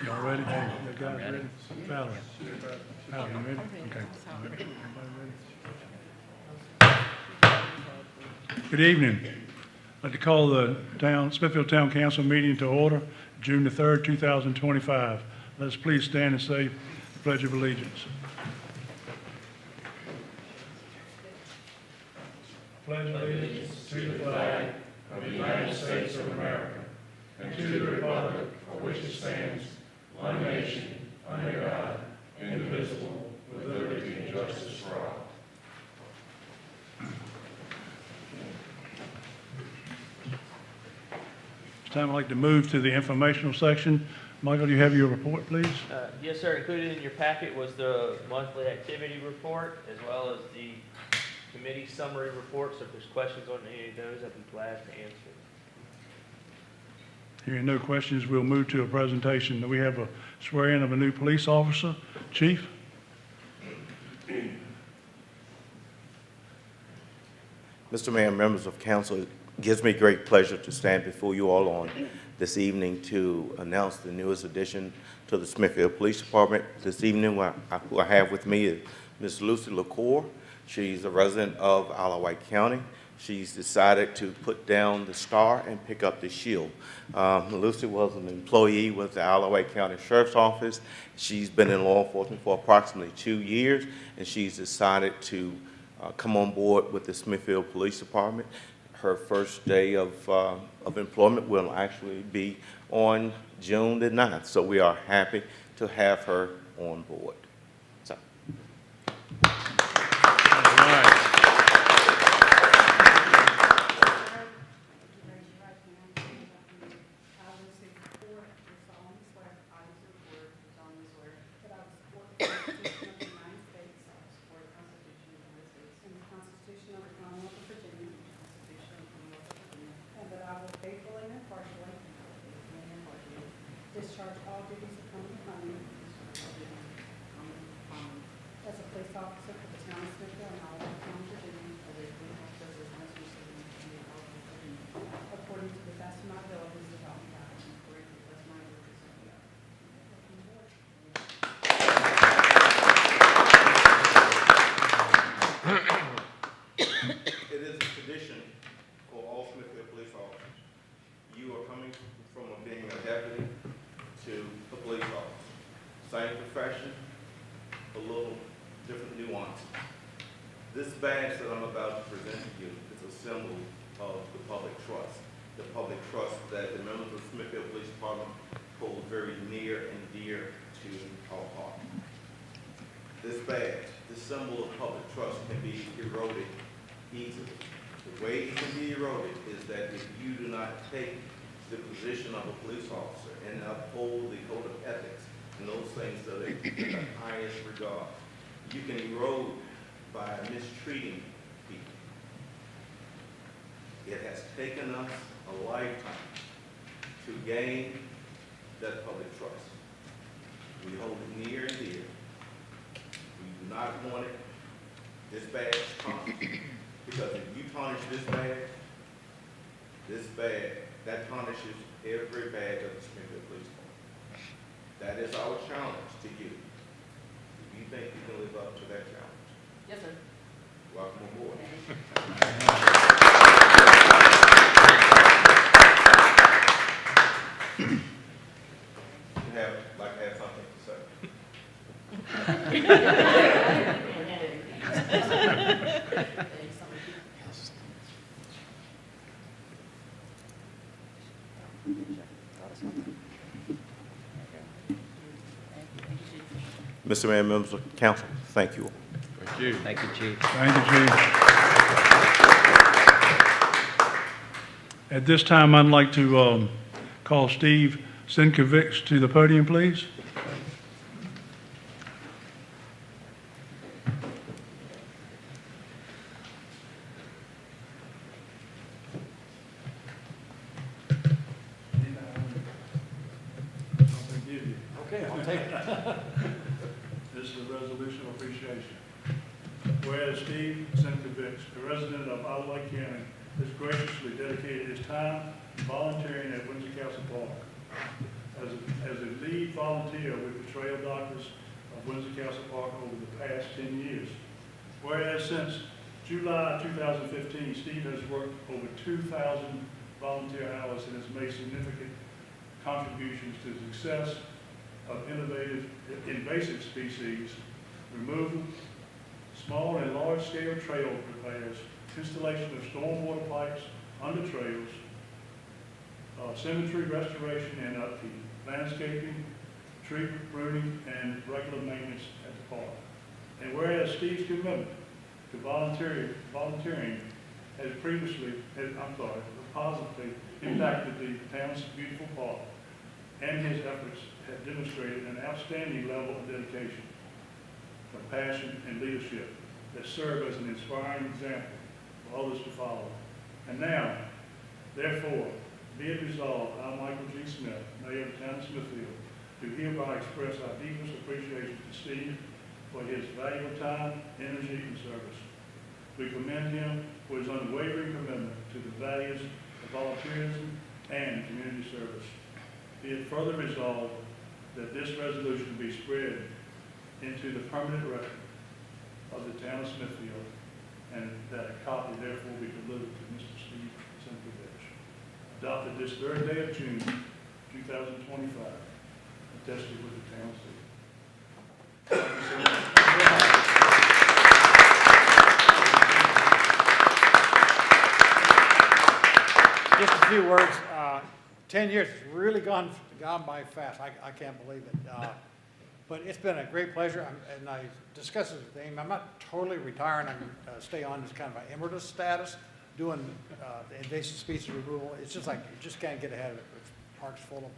Y'all ready? Hey, you guys ready? Fallon? Fallon, you ready? Okay. Everybody ready? Good evening. I'd like to call the Smithfield Town Council meeting to order, June the 3rd, 2025. Let's please stand and say the Pledge of Allegiance. Pledge allegiance to the flag of the United States of America and to the republic for which it stands, one nation, under God, indivisible, with liberty and justice for all. This time I'd like to move to the informational section. Michael, do you have your report, please? Yes, sir. Included in your packet was the monthly activity report as well as the committee summary report. So if there's questions on any of those, I'd be glad to answer. Hearing no questions, we'll move to a presentation. We have a swearing of a new police officer. Chief? Mr. Mayor, members of council, it gives me great pleasure to stand before you all on this evening to announce the newest addition to the Smithfield Police Department. This evening, who I have with me is Ms. Lucy LaCour. She's a resident of Isle of Wight County. She's decided to put down the star and pick up the shield. Lucy was an employee with the Isle of Wight County Sheriff's Office. She's been in law enforcement for approximately 2 years, and she's decided to come on board with the Smithfield Police Department. Her first day of employment will actually be on June the 9th, so we are happy to have her on board. So. Discharge all duties upon me as a police officer for the town of Smithfield and Isle of Wight County, Virginia, according to the best of my abilities, so help me God. According to the best of my abilities, so help me God. It is a tradition for all Smithfield police officers. You are coming from being a deputy to a police officer. Same profession, a little different nuances. This badge that I'm about to present to you is a symbol of the public trust. The public trust that the members of the Smithfield Police Department hold very near and dear to our heart. This badge, this symbol of public trust, can be eroded easily. The way it can be eroded is that if you do not take the position of a police officer and uphold the code of ethics and those things that are in the highest regard, you can erode by mistreating people. It has taken us a lifetime to gain that public trust. We hold it near and dear. We do not want it, this badge tarnished. Because if you tarnish this badge, that tarnishes every badge of the Smithfield Police Department. That is our challenge to you. Do you think you can live up to that challenge? Yes, sir. Welcome aboard. Like to have something to say? Mr. Mayor, members of council, thank you all. Thank you. Thank you, Chief. Thank you, Chief. At this time, I'd like to call Steve Sinkovich to the podium, please. Okay, I'll take it. This is a resolution of appreciation. Whereas Steve Senkovich, a resident of Ottawa County, has graciously dedicated his time volunteering at Windsor Castle Park. As a lead volunteer with the Trail Doctors of Windsor Castle Park over the past 10 years. Whereas since July 2015, Steve has worked over 2,000 volunteer hours and has made significant contributions to the success of invasive species removal, small and large-scale trail repairs, installation of stormwater pipes under trails, cemetery restoration and upkeep, landscaping, tree pruning, and regular maintenance at the park. And whereas Steve's commitment to volunteering has positively impacted the town's beautiful park, and his efforts have demonstrated an outstanding level of dedication, compassion, and leadership that serve as an inspiring example for others to follow. And now, therefore, be it resolved, I, Michael G. Smith, Mayor of the Town of Smithfield, do hereby express our deepest appreciation to Steve for his valuable time, energy, and service. We commend him for his unwavering commitment to the values of volunteerism and community service. Be it further resolved that this resolution be spread into the permanent record of the Town of Smithfield, and that a copy therefore be delivered to Mr. Steve Senkovich. Adopted this 3rd day of June, 2025, attested with the town seal. Thank you so much. Just a few words. 10 years has really gone by fast. I can't believe it. But it's been a great pleasure. And I discussed this with Amy. I'm not totally retiring. I'm going to stay on this kind of an emeritus status, doing the invasive species removal. It's just like you just can't get ahead of it. The park's full of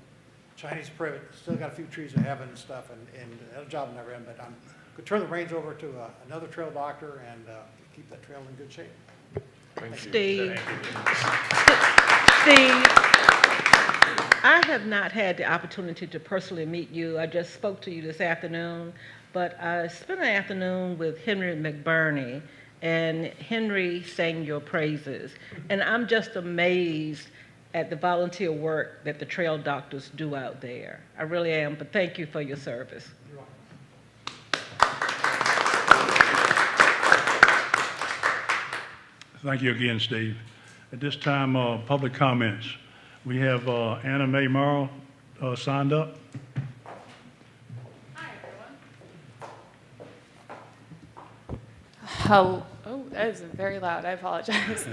Chinese privet. Still got a few trees of heaven and stuff, and that job will never end. But I'm going to turn the reins over to another trail doctor and keep that trail in good shape. Steve, Steve, I have not had the opportunity to personally meet you. I just spoke to you this afternoon, but I spent an afternoon with Henry McBurney, and Henry sang your praises. And I'm just amazed at the volunteer work that the trail doctors do out there. I really am, but thank you for your service. Thank you again, Steve. At this time, public comments. We have Anna Mae Morrow signed up. Hi, everyone. Oh, that is very loud. I apologize.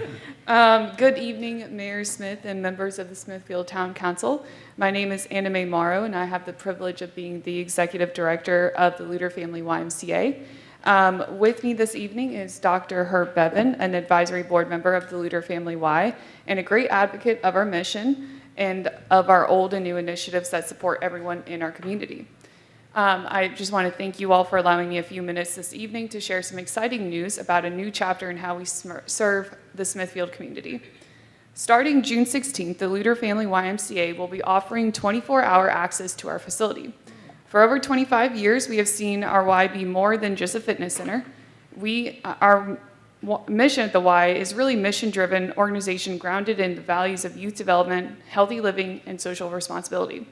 Good evening, Mayor Smith and members of the Smithfield Town Council. My name is Anna Mae Morrow, and I have the privilege of being the Executive Director of the Luter Family YMCA. With me this evening is Dr. Herb Bevan, an advisory board member of the Luter Family Y, and a great advocate of our mission and of our old and new initiatives that support everyone in our community. I just want to thank you all for allowing me a few minutes this evening to share some exciting news about a new chapter in how we serve the Smithfield community. Starting June 16th, the Luter Family YMCA will be offering 24-hour access to our facility. For over 25 years, we have seen our Y be more than just a fitness center. Our mission at the Y is really mission-driven organization grounded in the values of youth development, healthy living, and social responsibility.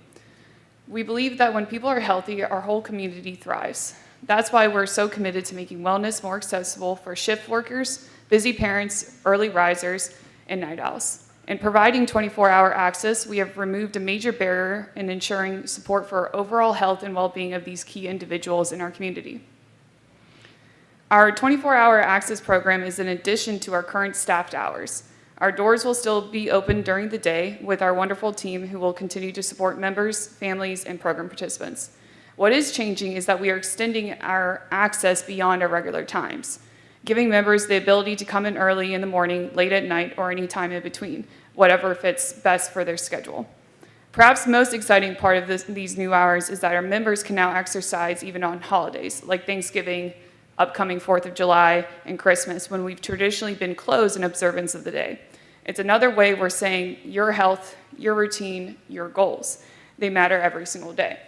We believe that when people are healthy, our whole community thrives. That's why we're so committed to making wellness more accessible for shift workers, busy parents, early risers, and night owls. In providing 24-hour access, we have removed a major barrier in ensuring support for overall health and well-being of these key individuals in our community. Our 24-hour access program is in addition to our current staffed hours. Our doors will still be open during the day with our wonderful team who will continue to support members, families, and program participants. What is changing is that we are extending our access beyond our regular times, giving members the ability to come in early in the morning, late at night, or any time in between, whatever fits best for their schedule. Perhaps the most exciting part of these new hours is that our members can now exercise even on holidays, like Thanksgiving, upcoming 4th of July, and Christmas, when we've traditionally been closed in observance of the day. It's another way we're saying your health, your routine, your goals. They matter every single day.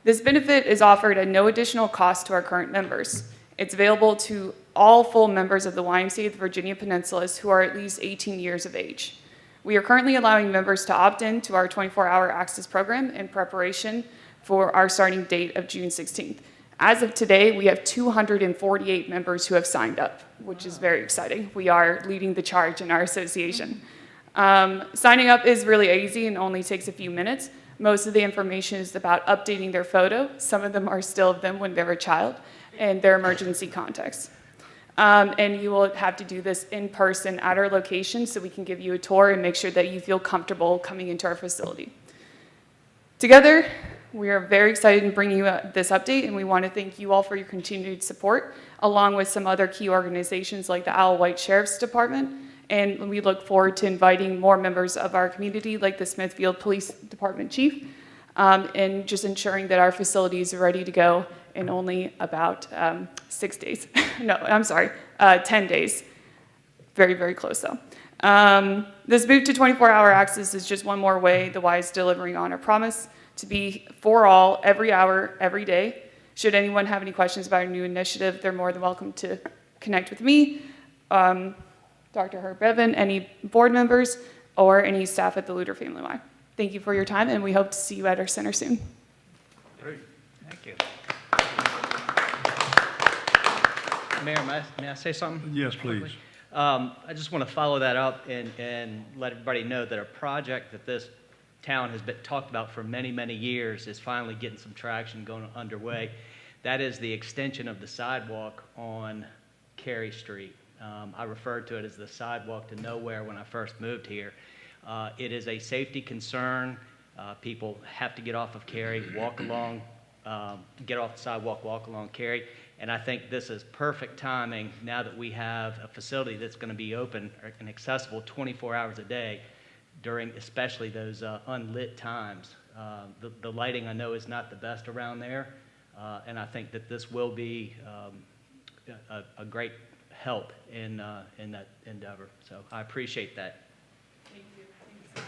This benefit is offered at no additional cost to our current members. It's available to all full members of the YMCA of the Virginia Peninsulas who are at least 18 years of age. We are currently allowing members to opt in to our 24-hour access program in preparation for our starting date of June 16th. As of today, we have 248 members who have signed up, which is very exciting. We are leading the charge in our association. Signing up is really easy and only takes a few minutes. Most of the information is about updating their photo. Some of them are still of them when they were a child, and their emergency contacts. And you will have to do this in person at our location so we can give you a tour and make sure that you feel comfortable coming into our facility. Together, we are very excited in bringing you this update, and we want to thank you all for your continued support, along with some other key organizations like the Isle White Sheriff's Department. And we look forward to inviting more members of our community, like the Smithfield Police Department Chief, and just ensuring that our facilities are ready to go in only about 6 days. No, I'm sorry, 10 days. Very, very close though. This move to 24-hour access is just one more way the Y is delivering on our promise to be for all, every hour, every day. Should anyone have any questions about our new initiative, they're more than welcome to connect with me, Dr. Herb Bevan, any board members, or any staff at the Luter Family Y. Thank you for your time, and we hope to see you at our center soon. Great. Thank you. Mayor, may I say something? Yes, please. I just want to follow that up and let everybody know that a project that this town has been talked about for many, many years is finally getting some traction going underway. That is the extension of the sidewalk on Cary Street. I referred to it as the sidewalk to nowhere when I first moved here. It is a safety concern. People have to get off of Cary, walk along, get off the sidewalk, walk along Cary. And I think this is perfect timing now that we have a facility that's going to be open and accessible 24 hours a day during especially those unlit times. The lighting I know is not the best around there, and I think that this will be a great help in that endeavor. So I appreciate that. Thank you.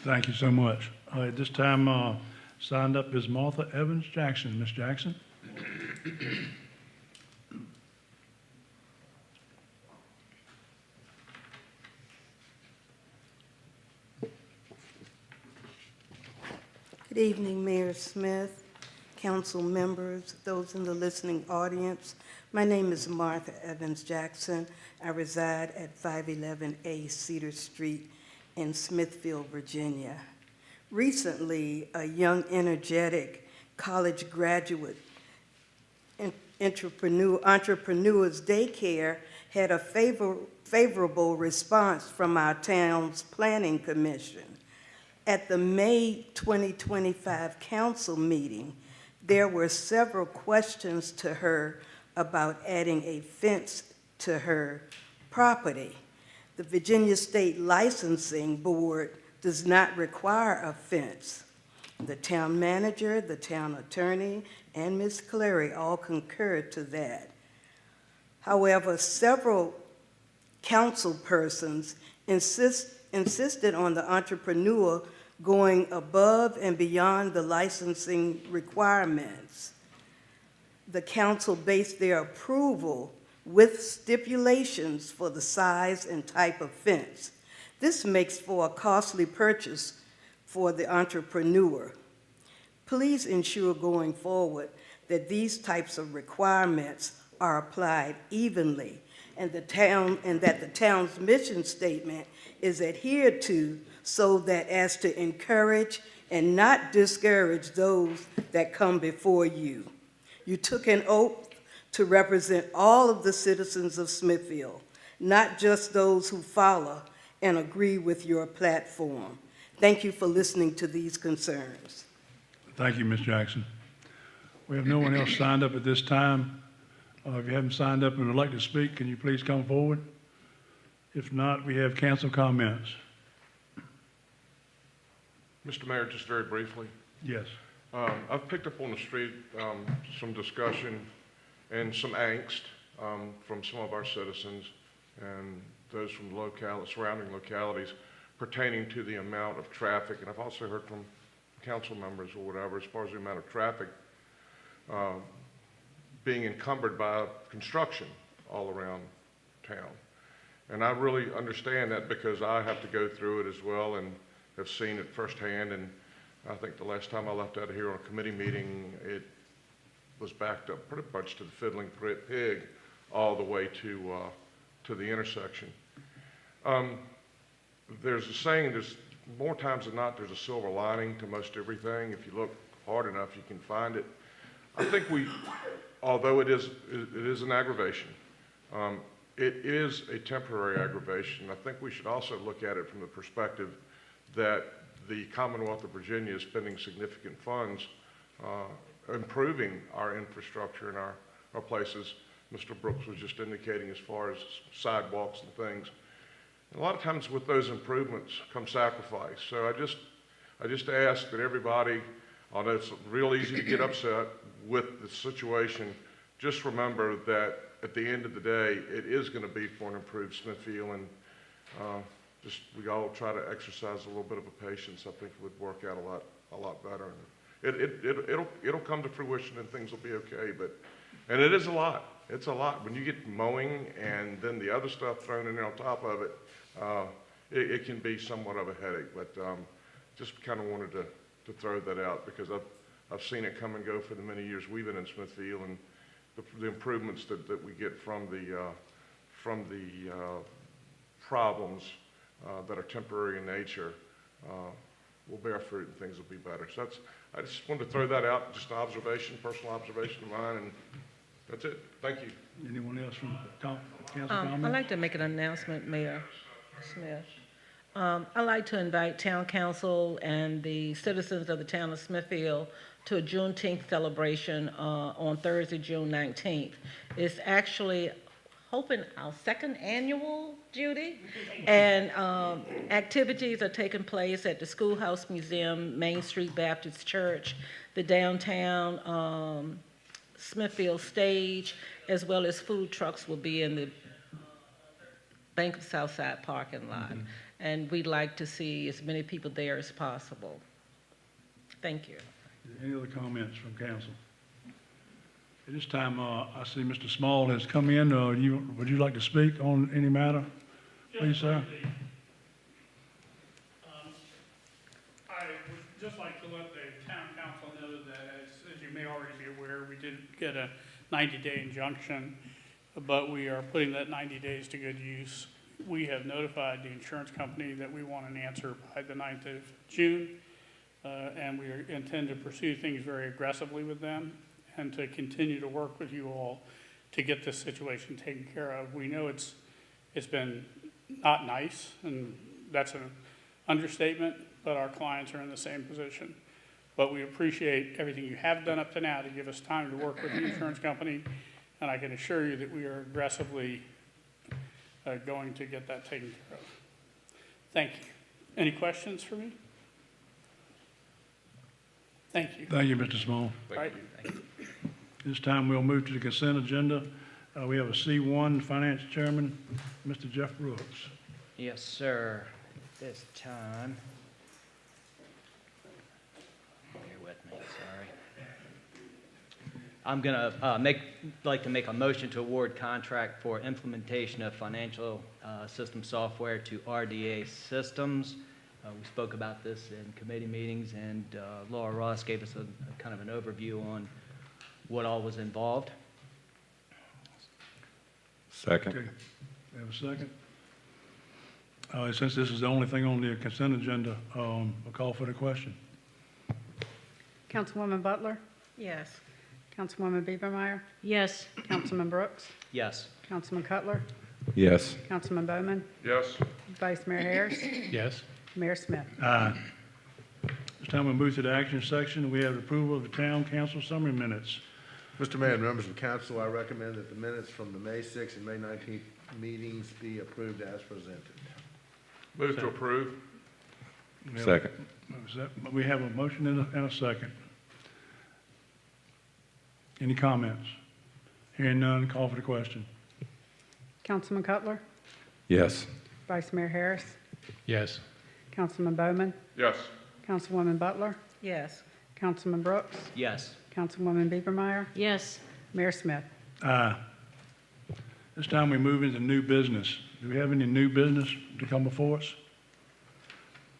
Thank you so much. Thank you so much. At this time, signed up is Martha Evans Jackson. Ms. Jackson? Good evening, Mayor Smith, council members, those in the listening audience. My name is Martha Evans Jackson. I reside at 511A Cedar Street in Smithfield, Virginia. Recently, a young, energetic college graduate entrepreneur's daycare had a favorable response from our town's planning commission. At the May 2025 council meeting, there were several questions to her about adding a fence to her property. The Virginia State Licensing Board does not require a fence. The town manager, the town attorney, and Ms. Clary all concurred to that. However, several council persons insisted on the entrepreneur going above and beyond the licensing requirements. The council based their approval with stipulations for the size and type of fence. This makes for a costly purchase for the entrepreneur. Please ensure going forward that these types of requirements are applied evenly and that the town's mission statement is adhered to so that as to encourage and not discourage those that come before you. You took an oath to represent all of the citizens of Smithfield, not just those who follow and agree with your platform. Thank you for listening to these concerns. Thank you, Ms. Jackson. We have no one else signed up at this time. If you haven't signed up and would like to speak, can you please come forward? If not, we have council comments. Mr. Mayor, just very briefly, Yes. I've picked up on the street some discussion and some angst from some of our citizens and those from surrounding localities pertaining to the amount of traffic. And I've also heard from council members or whatever as far as the amount of traffic being encumbered by construction all around town. And I really understand that because I have to go through it as well and have seen it firsthand. And I think the last time I left out of here on a committee meeting, it was backed up pretty much to the Fiddling Pig all the way to the intersection. There's a saying, there's more times than not, there's a silver lining to most everything. If you look hard enough, you can find it. I think although it is an aggravation, it is a temporary aggravation. I think we should also look at it from the perspective that the Commonwealth of Virginia is spending significant funds improving our infrastructure and our places. Mr. Brooks was just indicating as far as sidewalks and things. And a lot of times with those improvements come sacrifice. So I just ask that everybody, although it's real easy to get upset with the situation, just remember that at the end of the day, it is going to be for an improved Smithfield, and just we all try to exercise a little bit of a patience. I think it would work out a lot better. And it'll come to fruition, and things will be okay. And it is a lot. It's a lot when you get mowing and then the other stuff thrown in there on top of it. It can be somewhat of a headache. But just kind of wanted to throw that out because I've seen it come and go for the many years we've been in Smithfield, and the improvements that we get from the problems that are temporary in nature will bear fruit and things will be better. So I just wanted to throw that out, just an observation, personal observation of mine, and that's it. Thank you. Anyone else from council comment? I'd like to make an announcement, Mayor Smith. I'd like to invite town council and the citizens of the town of Smithfield to a Juneteenth celebration on Thursday, June 19th. It's actually hoping our second annual, Judy, and activities are taking place at the Schoolhouse Museum, Main Street Baptist Church, the downtown Smithfield stage, as well as food trucks will be in the Bank of Southside parking lot. And we'd like to see as many people there as possible. Thank you. Any other comments from council? At this time, I see Mr. Small has come in. Would you like to speak on any matter? Please, sir. I would just like to let the town council know that, as you may already be aware, we did get a 90-day injunction, but we are putting that 90 days to good use. We have notified the insurance company that we want an answer by the 9th of June, and we intend to pursue things very aggressively with them and to continue to work with you all to get this situation taken care of. We know it's been not nice, and that's an understatement, but our clients are in the same position. But we appreciate everything you have done up to now to give us time to work with the insurance company, and I can assure you that we are aggressively going to get that taken care of. Thank you. Any questions for me? Thank you. Thank you, Mr. Small. Thank you. This time we'll move to the consent agenda. We have a C1 Finance Chairman, Mr. Jeff Brooks. Yes, sir. At this time, bear with me, sorry. I'm going to like to make a motion to award contract for implementation of financial system software to RDA Systems. We spoke about this in committee meetings, and Laura Ross gave us a kind of an overview on what all was involved. Second. Okay. We have a second. Since this is the only thing on the consent agenda, I'll call for the question. Councilwoman Butler? Yes. Councilwoman Biebermeyer? Yes. Councilman Brooks? Yes. Councilman Cutler? Yes. Councilman Bowman? Yes. Vice Mayor Harris? Yes. Mayor Smith? Aye. This time we move to the action section. We have approval of the town council summary minutes. Mr. Mayor and members of council, I recommend that the minutes from the May 6th and May 19th meetings be approved as presented. Move to approve. Second. We have a motion and a second. Any comments? Hearing none, call for the question. Councilman Cutler? Yes. Vice Mayor Harris? Yes. Councilman Bowman? Yes. Councilwoman Butler? Yes. Councilman Brooks? Yes. Councilwoman Biebermeyer? Yes. Mayor Smith. This time we move into new business. Do we have any new business to come before us?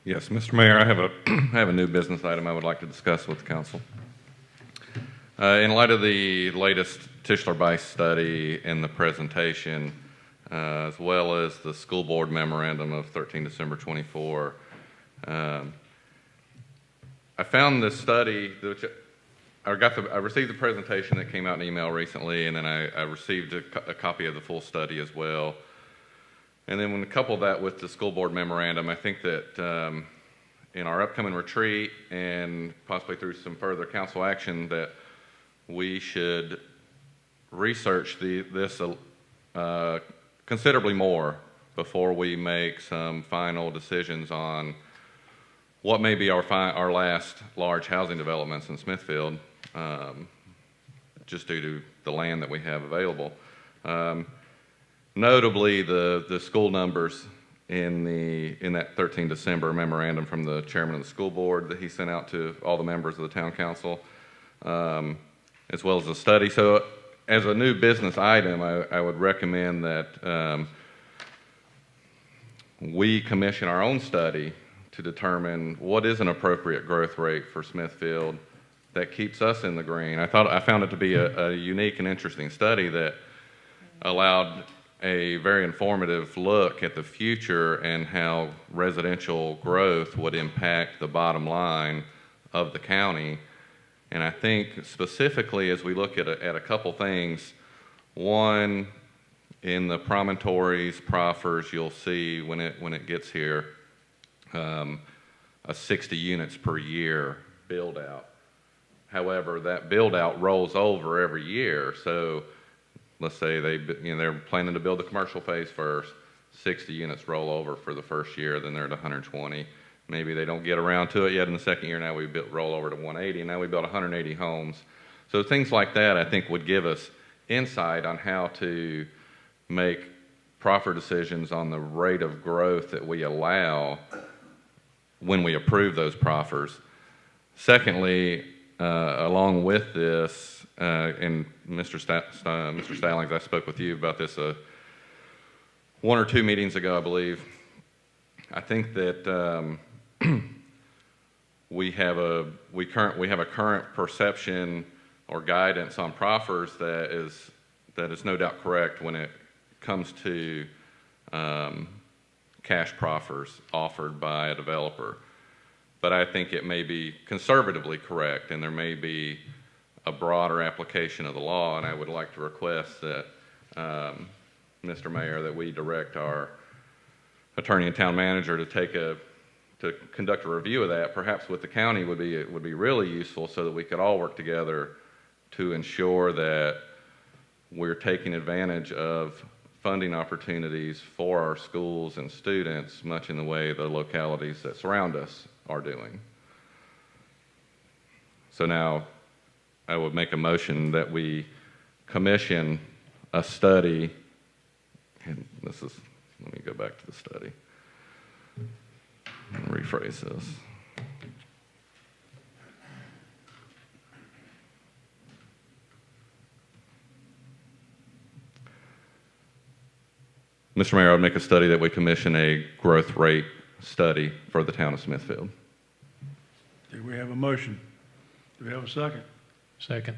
Yes, Mr. Mayor, I have a I have a new business item I would like to discuss with the council. In light of the latest Tischler-Bice study and the presentation, as well as the school board memorandum of 13 December 24, I found this study, which I received the presentation that came out in email recently, and then I received a copy of the full study as well. And then when we couple that with the school board memorandum, I think that in our upcoming retreat and possibly through some further council action that we should research this considerably more before we make some final decisions on what may be our last large housing developments in Smithfield, just due to the land that we have available. Notably, the school numbers in that 13 December memorandum from the chairman of the school board that he sent out to all the members of the town council, as well as the study. So as a new business item, I would recommend that we commission our own study to determine what is an appropriate growth rate for Smithfield that keeps us in the green. I found it to be a unique and interesting study that allowed a very informative look at the future and how residential growth would impact the bottom line of the county. And I think specifically as we look at a couple things, one, in the promontories, proffers, you'll see when it gets here, a 60 units per year build out. However, that build out rolls over every year. So let's say they're planning to build the commercial phase first, 60 units roll over for the first year, then they're at 120. Maybe they don't get around to it yet in the second year, now we roll over to 180, and now we built 180 homes. So things like that I think would give us insight on how to make proper decisions on the rate of growth that we allow when we approve those proffers. Secondly, along with this, and Mr. Stallings, I spoke with you about this one or two meetings ago, I believe. I think that we have a current perception or guidance on proffers that is no doubt correct when it comes to cash proffers offered by a developer. But I think it may be conservatively correct, and there may be a broader application of the law, and I would like to request that, Mr. Mayor, that we direct our attorney and town manager to conduct a review of that, perhaps with the county would be really useful, so that we could all work together to ensure that we're taking advantage of funding opportunities for our schools and students, much in the way the localities that surround us are doing. So now I would make a motion that we commission a study, and let me go back to the study and rephrase this. Mr. Mayor, I would make a study that we commission a growth rate study for the town of Smithfield. Do we have a motion? Do we have a second? Second.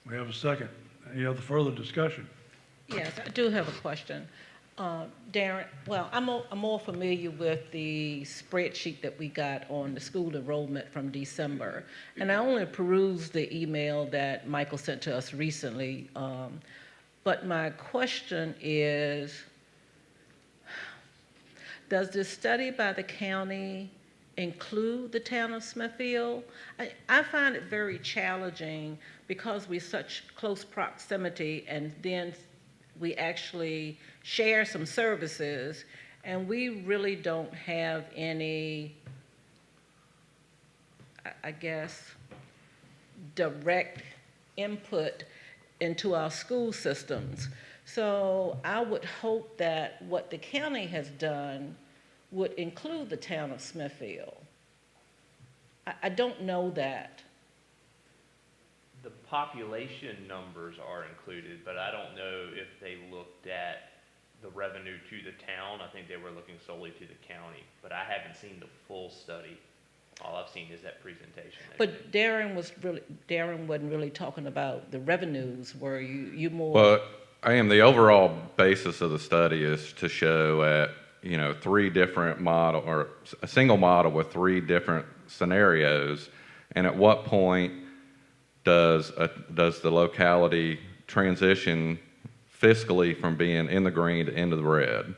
We have a second. Any other further discussion? Yes, I do have a question. Darren, well, I'm more familiar with the spreadsheet that we got on the school enrollment from December. And I only perused the email that Michael sent to us recently. But my question is, does this study by the county include the town of Smithfield? I find it very challenging because we're such close proximity, and then we actually share some services, and we really don't have any, I guess, direct input into our school systems. So I would hope that what the county has done would include the town of Smithfield. I don't know that. the population numbers are included, but I don't know if they looked at the revenue to the town. I think they were looking solely to the county, but I haven't seen the full study. All I've seen is that presentation. But Darren wasn't really talking about the revenues, were you? You more? Well, I am. The overall basis of the study is to show at, three different model, or a single model with three different scenarios, and at what point does the locality transition fiscally from being in the green to into the red?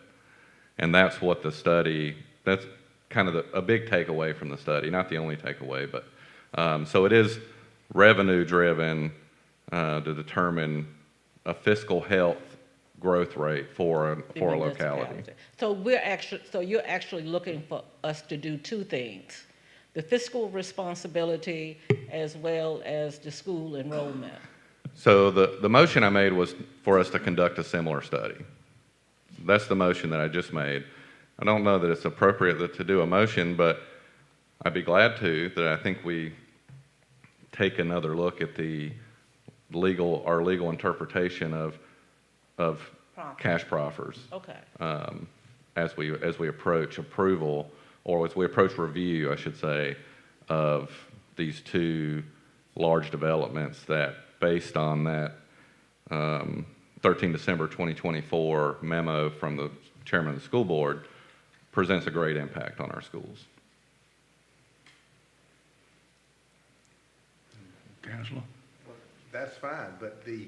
And that's what the study, that's kind of a big takeaway from the study, not the only takeaway, but so it is revenue driven to determine a fiscal health growth rate for a locality. So you're actually looking for us to do two things: the fiscal responsibility as well as the school enrollment. So the motion I made was for us to conduct a similar study. That's the motion that I just made. I don't know that it's appropriate to do a motion, but I'd be glad to. That I think we take another look at our legal interpretation of cash proffers. Okay. As we approach approval, or as we approach review, I should say, of these two large developments that, based on that 13 December 2024 memo from the chairman of the school board, presents a great impact on our schools. Counselor? Well, that's fine, but the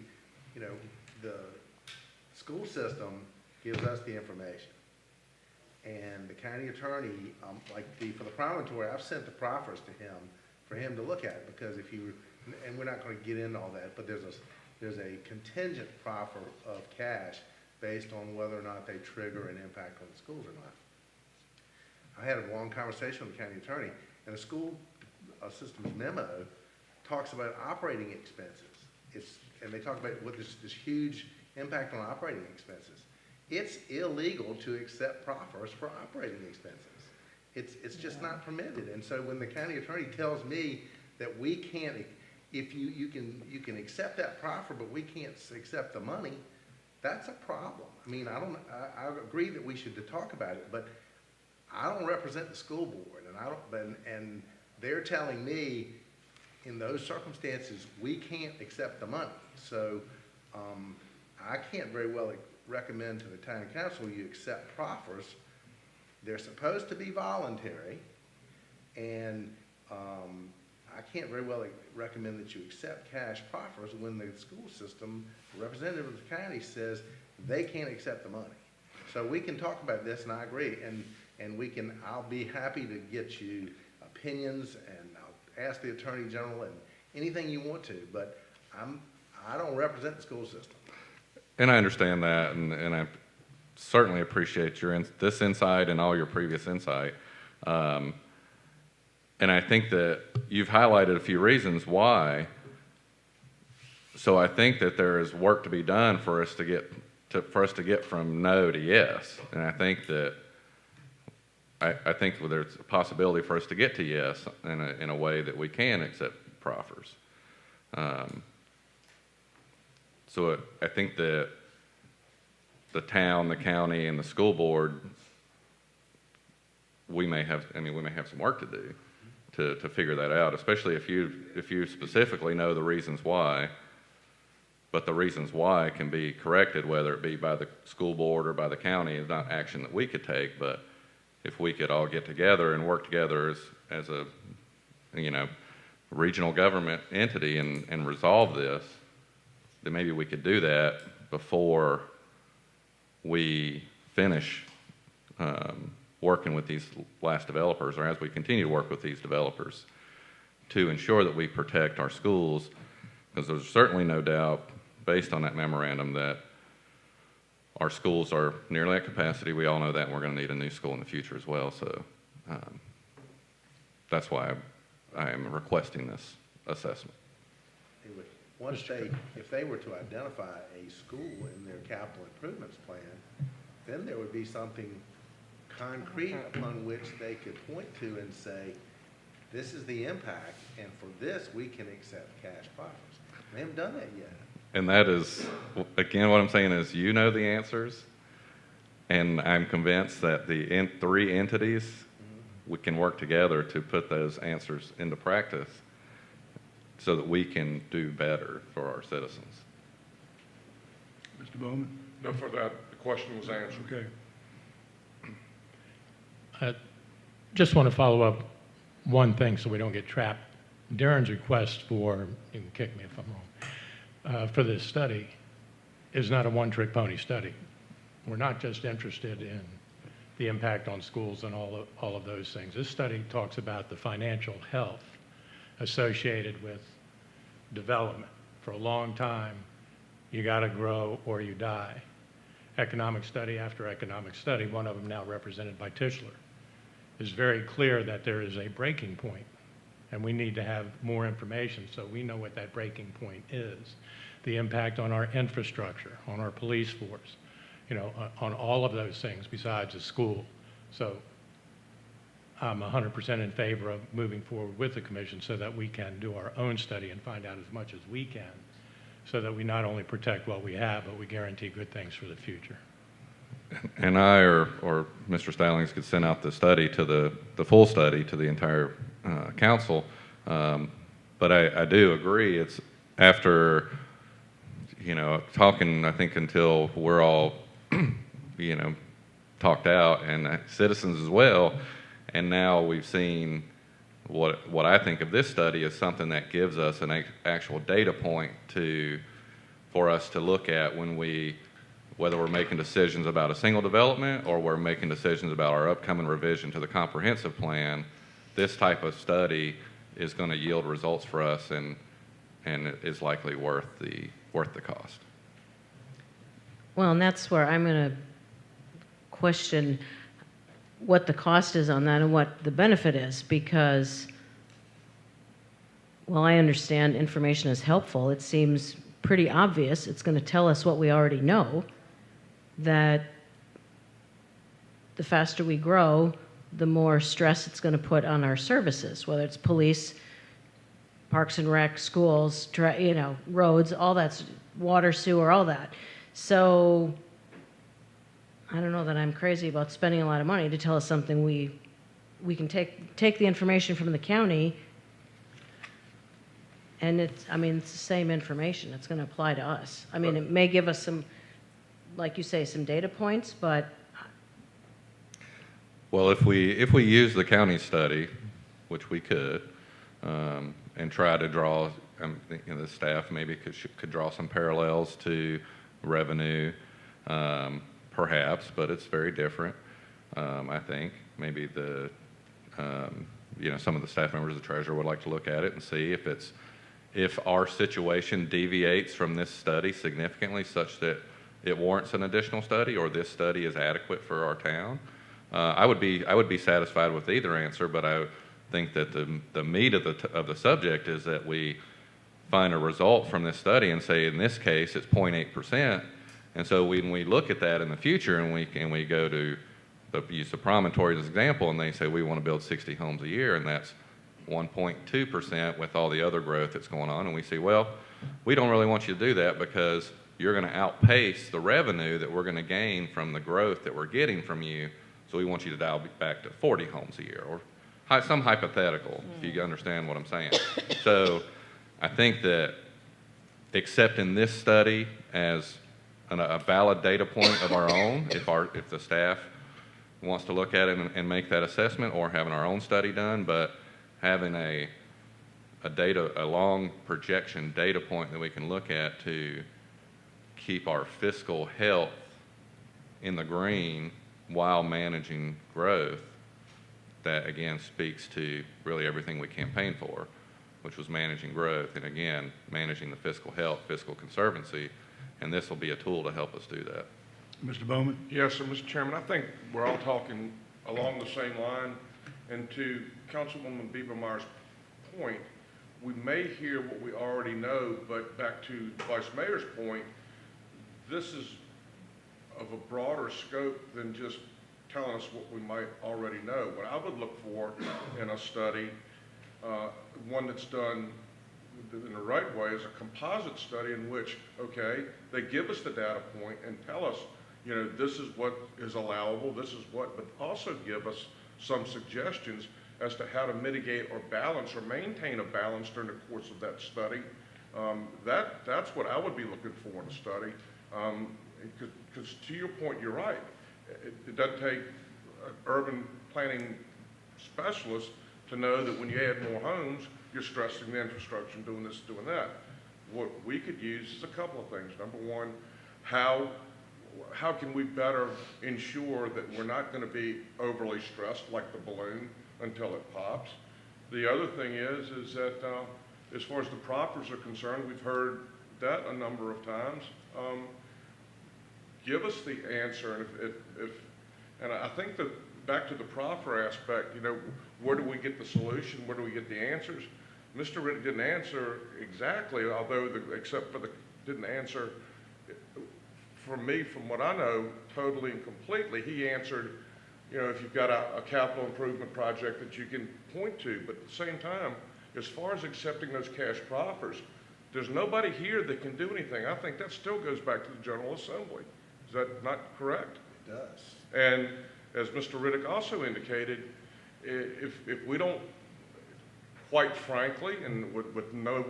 school system gives us the information. And the county attorney, for the promontory, I've sent the proffers to him for him to look at, because and we're not going to get into all that, but there's a contingent proffer of cash based on whether or not they trigger an impact on the schools or not. I had a long conversation with the county attorney, and the school systems memo talks about operating expenses. And they talk about what this huge impact on operating expenses. It's illegal to accept proffers for operating expenses. It's just not permitted. And so when the county attorney tells me that we can't, if you can accept that proffer, but we can't accept the money, that's a problem. I mean, I agree that we should talk about it, but I don't represent the school board, and they're telling me in those circumstances we can't accept the money. So I can't very well recommend to the town council you accept proffers. They're supposed to be voluntary, and I can't very well recommend that you accept cash proffers when the school system representative of the county says they can't accept the money. So we can talk about this, and I agree, and I'll be happy to get you opinions, and I'll ask the Attorney General and anything you want to, but I don't represent the school system. And I understand that, and I certainly appreciate this insight and all your previous insight. And I think that you've highlighted a few reasons why. So I think that there is work to be done for us to get from no to yes. And I think that there's a possibility for us to get to yes in a way that we can accept proffers. So I think that the town, the county, and the school board, we may have some work to do to figure that out, especially if you specifically know the reasons why. But the reasons why can be corrected, whether it be by the school board or by the county. It's not action that we could take, but if we could all get together and work together as a regional government entity and resolve this, then maybe we could do that before we finish working with these last developers, or as we continue to work with these developers, to ensure that we protect our schools, because there's certainly no doubt, based on that memorandum, that our schools are nearly at capacity. We all know that, and we're going to need a new school in the future as well. So that's why I am requesting this assessment. If they were to identify a school in their capital improvements plan, then there would be something concrete upon which they could point to and say, this is the impact, and for this we can accept cash proffers. They haven't done that yet. And that is, again, what I'm saying is you know the answers, and I'm convinced that the three entities, we can work together to put those answers into practice so that we can do better for our citizens. Mr. Bowman? No, for that, the question was answered. Okay. Just want to follow up one thing so we don't get trapped. Darren's request for, you can kick me if I'm wrong, for this study is not a one-trick pony study. We're not just interested in the impact on schools and all of those things. This study talks about the financial health associated with development. For a long time, you got to grow or you die. Economic study after economic study, one of them now represented by Tischler, is very clear that there is a breaking point, and we need to have more information so we know what that breaking point is. The impact on our infrastructure, on our police force, you know, on all of those things besides the school. So I'm 100% in favor of moving forward with the commission so that we can do our own study and find out as much as we can so that we not only protect what we have, but we guarantee good things for the future. And I or Mr. Stallings could send out the study to the full study to the entire council. But I do agree. It's after, you know, talking, I think, until we're all, you know, talked out, and citizens as well. And now we've seen what I think of this study is something that gives us an actual data point for us to look at when whether we're making decisions about a single development or we're making decisions about our upcoming revision to the comprehensive plan. This type of study is going to yield results for us, and it is likely worth the cost. Well, and that's where I'm going to question what the cost is on that and what the benefit is, because, well, I understand information is helpful. It seems pretty obvious. It's going to tell us what we already know, that the faster we grow, the more stress it's going to put on our services, whether it's police, parks and rec, schools, you know, roads, all that's water, sewer, all that. So I don't know that I'm crazy about spending a lot of money to tell us something we can take the information from the county, and it's the same information. It's going to apply to us. I mean, it may give us some, like you say, some data points, but. Well, if we use the county study, which we could, and try to draw, you know, the staff maybe could draw some parallels to revenue, perhaps, but it's very different. I think maybe you know, some of the staff members of the treasurer would like to look at it and see if our situation deviates from this study significantly, such that it warrants an additional study, or this study is adequate for our town. I would be satisfied with either answer, but I think that the meat of the subject is that we find a result from this study and say, in this case, it's 0.8%. And so when we look at that in the future and we go to use the promontory as an example, and they say we want to build 60 homes a year, and that's 1.2% with all the other growth that's going on, and we say, well, we don't really want you to do that because you're going to outpace the revenue that we're going to gain from the growth that we're getting from you, so we want you to dial back to 40 homes a year, or some hypothetical, if you understand what I'm saying. So I think that accepting this study as a valid data point of our own, if the staff wants to look at it and make that assessment, or having our own study done, but having a long projection data point that we can look at to keep our fiscal health in the green while managing growth, that again speaks to really everything we campaigned for, which was managing growth, and again, managing the fiscal health, fiscal conservancy, and this will be a tool to help us do that. Mr. Bowman? Yes, sir, Mr. Chairman, I think we're all talking along the same line, and to Councilwoman Biebermeyer's point, we may hear what we already know, but back to the Vice Mayor's point, this is of a broader scope than just telling us what we might already know. What I would look for in a study, one that's done in the right way is a composite study in which, okay, they give us the data point and tell us, you know, this is what is allowable, this is what, but also give us some suggestions as to how to mitigate or balance or maintain a balance during the course of that study. That's what I would be looking for in a study. Because to your point, you're right. It doesn't take an urban planning specialist to know that when you add more homes, you're stressing the infrastructure and doing this, doing that. What we could use is a couple of things. Number one, how can we better ensure that we're not going to be overly stressed like the balloon until it pops? The other thing is that as far as the proffers are concerned, we've heard that a number of times. Give us the answer, and I think that back to the proffer aspect, you know, where do we get the solution? Where do we get the answers? Mr. Riddick didn't answer exactly, although didn't answer, for me, from what I know, totally and completely. He answered, you know, if you've got a capital improvement project that you can point to, but at the same time, as far as accepting those cash proffers, there's nobody here that can do anything. I think that still goes back to the General Assembly. Is that not correct? It does. And as Mr. Riddick also indicated, if we don't, quite frankly, and with no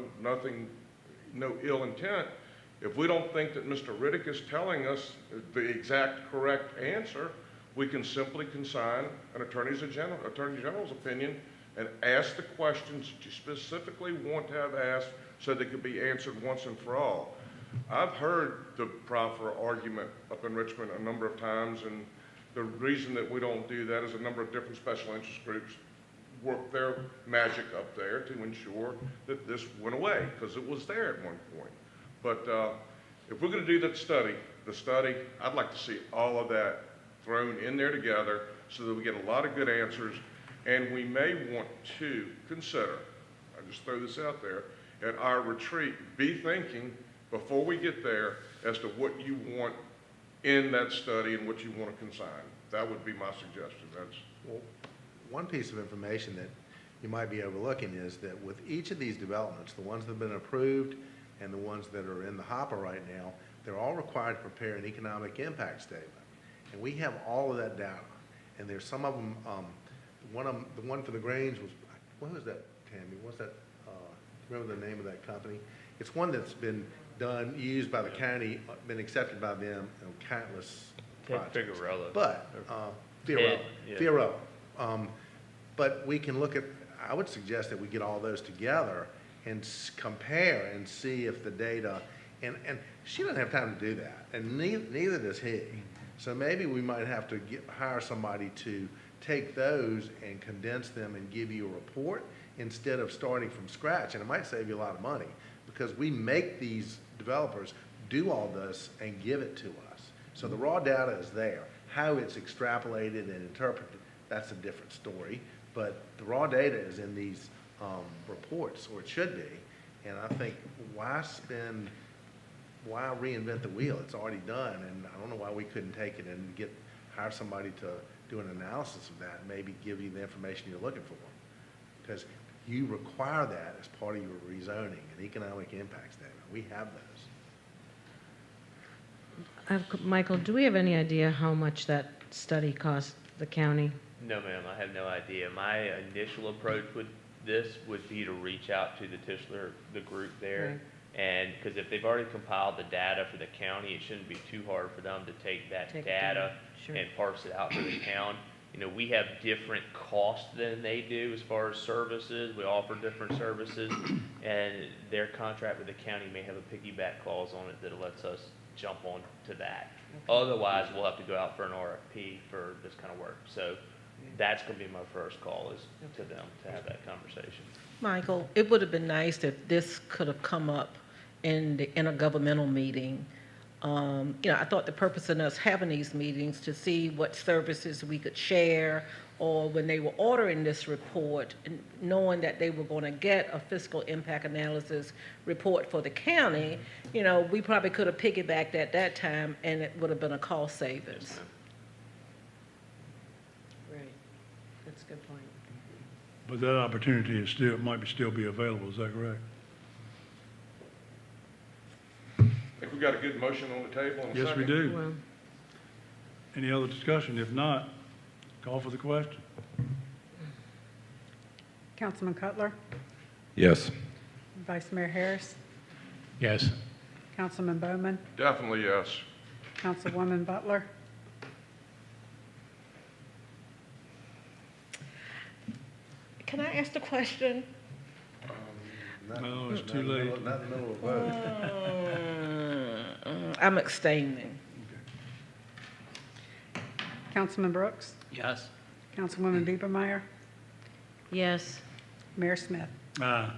ill intent, if we don't think that Mr. Riddick is telling us the exact correct answer, we can simply consign an Attorney General's opinion and ask the questions that you specifically want to have asked so they could be answered once and for all. I've heard the proffer argument up in Richmond a number of times, and the reason that we don't do that is a number of different special interest groups work their magic up there to ensure that this went away, because it was there at one point. But if we're going to do the study, I'd like to see all of that thrown in there together so that we get a lot of good answers, and we may want to consider, I just throw this out there, at our retreat, be thinking before we get there as to what you want in that study and what you want to consign. That would be my suggestion. Well, one piece of information that you might be overlooking is that with each of these developments, the ones that have been approved and the ones that are in the hopper right now, they're all required to prepare an economic impact statement. And we have all of that data. And there's some of them, the one for the Grange was, what was that, Tammy? What's that, remember the name of that company? It's one that's been done, used by the county, been accepted by them on countless projects. Figueroa. But, Figueroa. But we can look at, I would suggest that we get all those together and compare and see if the data, and she doesn't have time to do that, and neither does he. So maybe we might have to hire somebody to take those and condense them and give you a report instead of starting from scratch, and it might save you a lot of money because we make these developers do all this and give it to us. So the raw data is there. How it's extrapolated and interpreted, that's a different story. But the raw data is in these reports, or it should be. And I think why reinvent the wheel? It's already done, and I don't know why we couldn't take it and hire somebody to do an analysis of that and maybe give you the information you're looking for. Because you require that as part of your rezoning and economic impact statement. We have those. Michael, do we have any idea how much that study cost the county? No, ma'am, I have no idea. My initial approach with this would be to reach out to the Tischler, the group there. Right. And because if they've already compiled the data for the county, it shouldn't be too hard for them to take that data Sure. and parse it out for the town. You know, we have different costs than they do as far as services. We offer different services, and their contract with the county may have a piggyback clause on it that lets us jump on to that. Okay. Otherwise, we'll have to go out for an RFP for this kind of work. So that's going to be my first call is to them to have that conversation. Michael, it would have been nice if this could have come up in a governmental meeting. I thought the purpose of us having these meetings to see what services we could share, or when they were ordering this report, and knowing that they were going to get a fiscal impact analysis report for the county, we probably could have piggybacked at that time, and it would have been a cost savings. Yes, Right. That's a good point. But that opportunity is still, might still be available, is that correct? we've got a good motion on the table and a Yes, we second. do. Well, Any other discussion? If not, call for the question. Councilman Cutler, Yes. Vice Mayor Harris, Yes. Councilman Bowman, Definitely yes. Councilwoman Butler. Can I ask the question? No, it's too late. Not in the middle of a vote. I'm abstaining. Councilman Brooks, Yes. Councilwoman Biebermeyer, yes. Mayor Smith. Aye.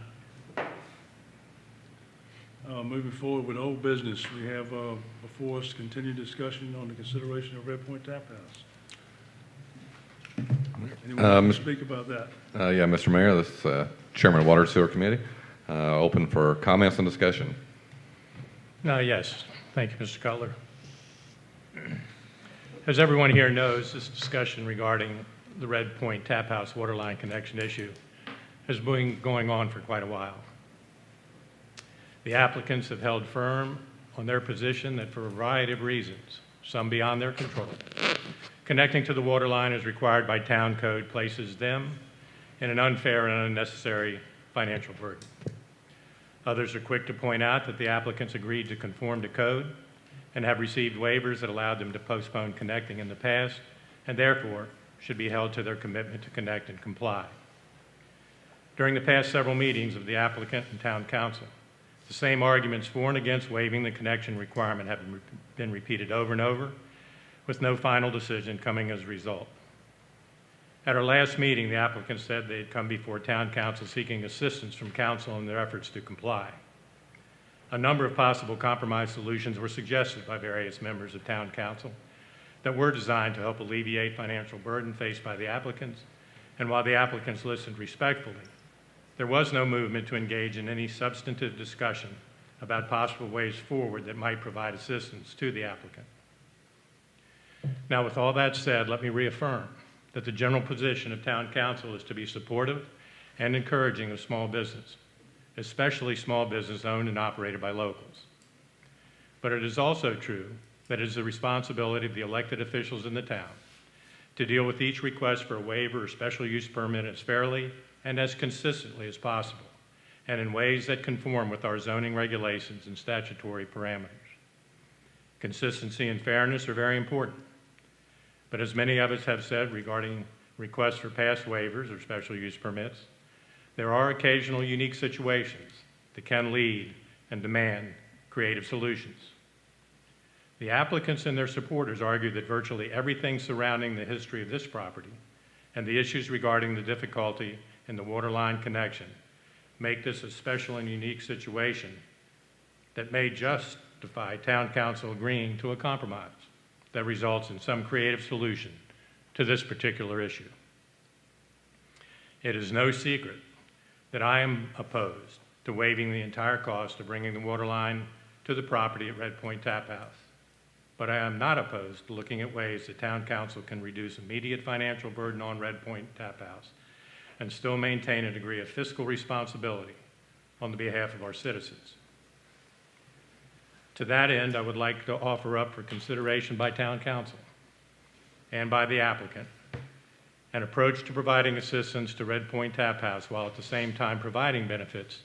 Moving forward with old business, we have before us continued discussion on the consideration of Red Point Tap House. Anyone want to speak about that? Yeah, Mr. Mayor, this is Chairman of Water and Sewer Committee. Open for comments and discussion. Yes. Thank you, Mr. Cutler. As everyone here knows, this discussion regarding the Red Point Tap House water line connection issue has been going on for quite a while. The applicants have held firm on their position that for a variety of reasons, some beyond their control, connecting to the water line as required by town code places them in an unfair and unnecessary financial burden. Others are quick to point out that the applicants agreed to conform to code and have received waivers that allowed them to postpone connecting in the past, and therefore should be held to their commitment to connect and comply. During the past several meetings of the applicant and town council, the same arguments for and against waiving the connection requirement have been repeated over and over, with no final decision coming as a result. At our last meeting, the applicant said they had come before town council seeking assistance from council in their efforts to comply. A number of possible compromise solutions were suggested by various members of town council that were designed to help alleviate financial burden faced by the applicants, and while the applicants listened respectfully, there was no movement to engage in any substantive discussion about possible ways forward that might provide assistance to the applicant. Now, with all that said, let me reaffirm that the general position of town council is to be supportive and encouraging of small business, especially small business owned and operated by locals. But it is also true that it is the responsibility of the elected officials in the town to deal with each request for a waiver or special use permit as fairly and as consistently as possible, and in ways that conform with our zoning regulations and statutory parameters. Consistency and fairness are very important, but as many of us have said regarding requests for past waivers or special use permits, there are occasional unique situations that can lead and demand creative solutions. The applicants and their supporters argue that virtually everything surrounding the history of this property and the issues regarding the difficulty in the water line connection make this a special and unique situation that may justify town council agreeing to a compromise that results in some creative solution to this particular issue. It is no secret that I am opposed to waiving the entire cost of bringing the water line to the property at Red Point Tap House, but I am not opposed to looking at ways that town council can reduce immediate financial burden on Red Point Tap House and still maintain a degree of fiscal responsibility on the behalf of our citizens. To that end, I would like to offer up for consideration by town council and by the applicant an approach to providing assistance to Red Point Tap House while at the same time providing benefits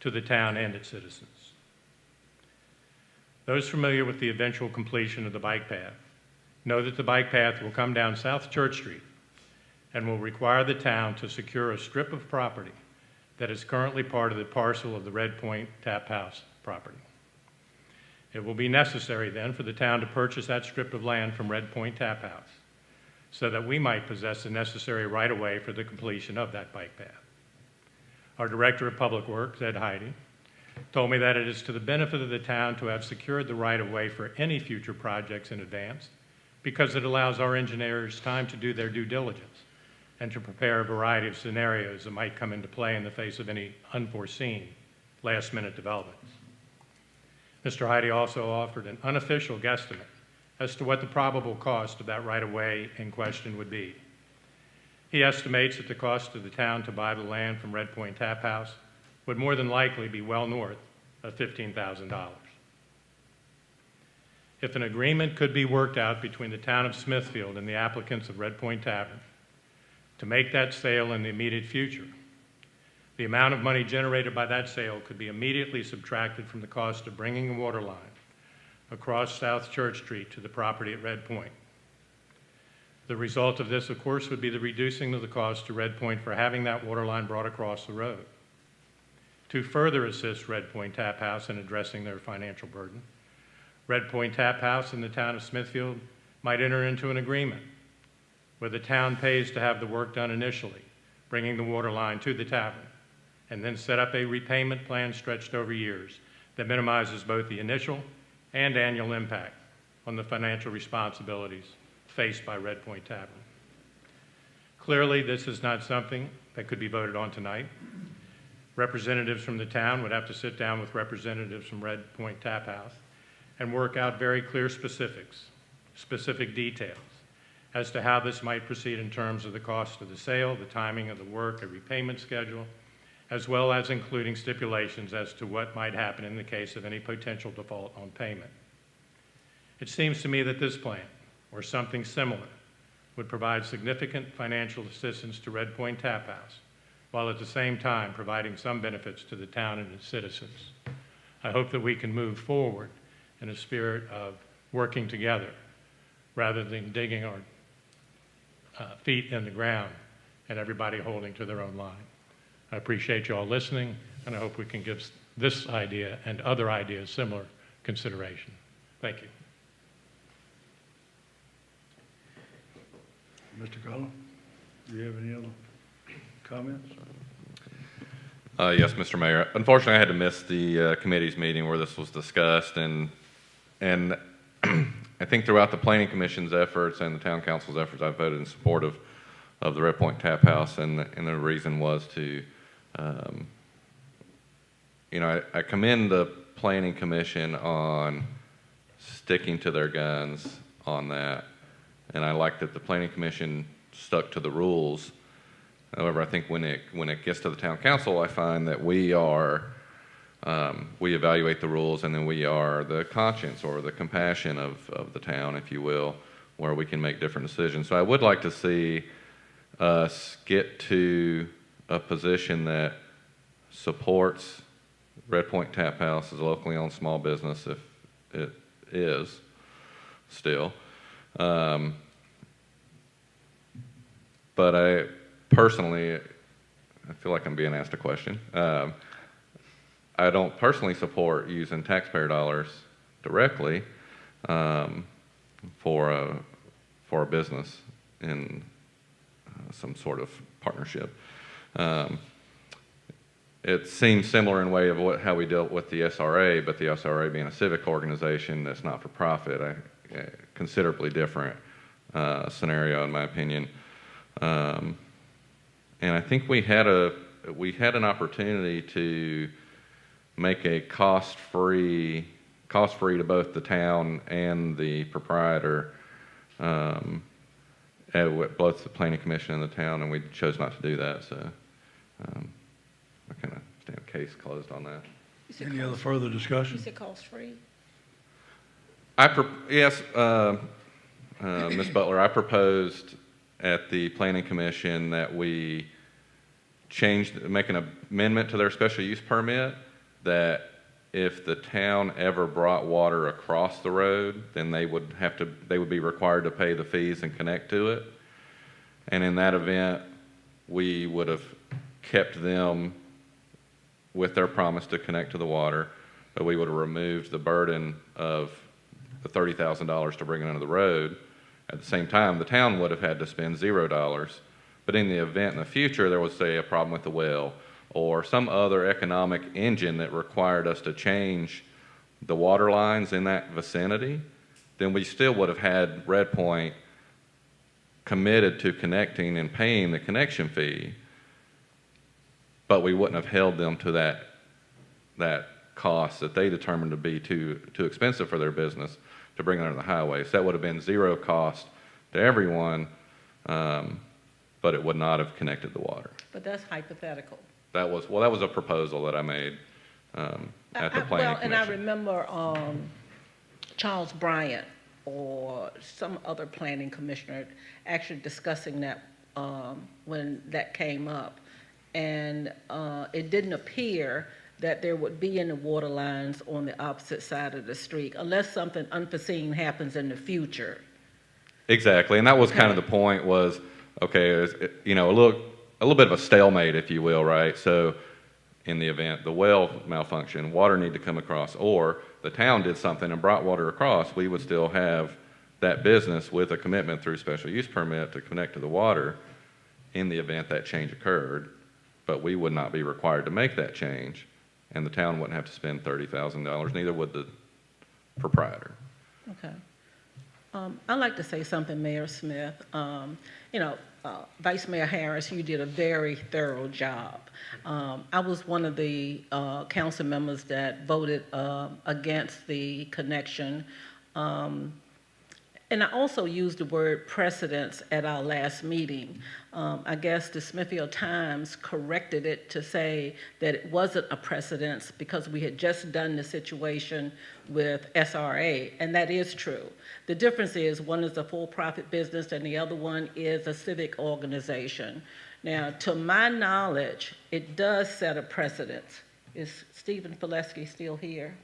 to the town and its citizens. Those familiar with the eventual completion of the bike path know that the bike path will come down South Church Street and will require the town to secure a strip of property that is currently part of the parcel of the Red Point Tap House property. It will be necessary then for the town to purchase that strip of land from Red Point Tap House so that we might possess the necessary right-of-way for the completion of that bike path. Our Director of Public Works, Ed Heidi, told me that it is to the benefit of the town to have secured the right-of-way for any future projects in advance because it allows our engineers time to do their due diligence and to prepare a variety of scenarios that might come into play in the face of any unforeseen last-minute developments. Mr. Heidi also offered an unofficial guesstimate as to what the probable cost of that right-of-way in question would be. He estimates that the cost to the town to buy the land from Red Point Tap House would more than likely be well north of $15,000. If an agreement could be worked out between the town of Smithfield and the applicants of Red Point Tavern to make that sale in the immediate future, the amount of money generated by that sale could be immediately subtracted from the cost of bringing a water line across South Church Street to the property at Red Point. The result of this, of course, would be the reducing of the cost to Red Point for having that water line brought across the road. To further assist Red Point Tap House in addressing their financial burden, Red Point Tap House and the town of Smithfield might enter into an agreement where the town pays to have the work done initially, bringing the water line to the tavern, and then set up a repayment plan stretched over years that minimizes both the initial and annual impact on the financial responsibilities faced by Red Point Tavern. Clearly, this is not something that could be voted on tonight. Representatives from the town would have to sit down with representatives from Red Point Tap House and work out very clear specific details as to how this might proceed in terms of the cost of the sale, the timing of the work, a repayment schedule, as well as including stipulations as to what might happen in the case of any potential default on payment. It seems to me that this plan, or something similar, would provide significant financial assistance to Red Point Tap House, while at the same time providing some benefits to the town and its citizens. I hope that we can move forward in a spirit of working together rather than digging our feet in the ground and everybody holding to their own line. I appreciate you all listening, and I hope we can give this idea and other ideas similar consideration. Thank you. Mr. Cullen, do you have any other comments? Yes, Mr. Mayor. Unfortunately, I had to miss the committee's meeting where this was discussed, and I think throughout the Planning Commission's efforts and the Town Council's efforts, I voted in support of the Red Point Tap House, and the reason was to, I commend the Planning Commission on sticking to their guns on that, and I like that the Planning Commission stuck to the rules. However, I think when it gets to the Town Council, I find that we evaluate the rules, and then we are the conscience or the compassion of the town, if you will, where we can make different decisions. So I would like to see us get to a position that supports Red Point Tap House as a locally owned small business, if it is still. But I personally feel like I'm being asked a question. I don't personally support using taxpayer dollars directly for a business in some sort of partnership. It seems similar in a way of how we dealt with the SRA, but the SRA being a civic organization that's not for profit, a considerably different scenario in my opinion. And I think we had an opportunity to make a cost-free to both the town and the proprietor, at both the Planning Commission and the town, and we chose not to do that. So I kind of stand case closed on that. Any other further discussion? Is it cost-free? Yes, Ms. Butler, I proposed at the Planning Commission that we make an amendment to their special use permit that if the town ever brought water across the road, then they would be required to pay the fees and connect to it. And in that event, we would have kept them with their promise to connect to the water, but we would have removed the burden of the $30,000 to bring it onto the road. At the same time, the town would have had to spend $0. But in the event in the future there was, say, a problem with the well or some other economic engine that required us to change the water lines in that vicinity, then we still would have had Red Point committed to connecting and paying the connection fee, but we wouldn't have held them to that cost that they determined to be too expensive for their business to bring it under the highway. So that would have been zero cost to everyone, but it would not have connected the water. But that's hypothetical. That was a proposal that I made at the Planning Commission. And I remember Charles Bryant or some other planning commissioner actually discussing that when that came up. And it didn't appear that there would be any water lines on the opposite side of the street unless something unforeseen happens in the future. Exactly, and that was kind of the point was, okay, you know, a little bit of a stalemate, if you will, right? So in the event the well malfunctioned, water need to come across, or the town did something and brought water across, we would still have that business with a commitment through special use permit to connect to the water in the event that change occurred, but we would not be required to make that change, and the town wouldn't have to spend $30,000, neither would the proprietor. Okay. I'd like to say something, Mayor Smith. You know, Vice Mayor Harris, you did a very thorough job. I was one of the council members that voted against the connection. And I also used the word precedence at our last meeting. I guess the Smithfield Times corrected it to say that it wasn't a precedence because we had just done the situation with SRA, and that is true. The difference is one is a for-profit business and the other one is a civic organization. Now, to my knowledge, it does set a precedence. Is Stephen Fileski still here?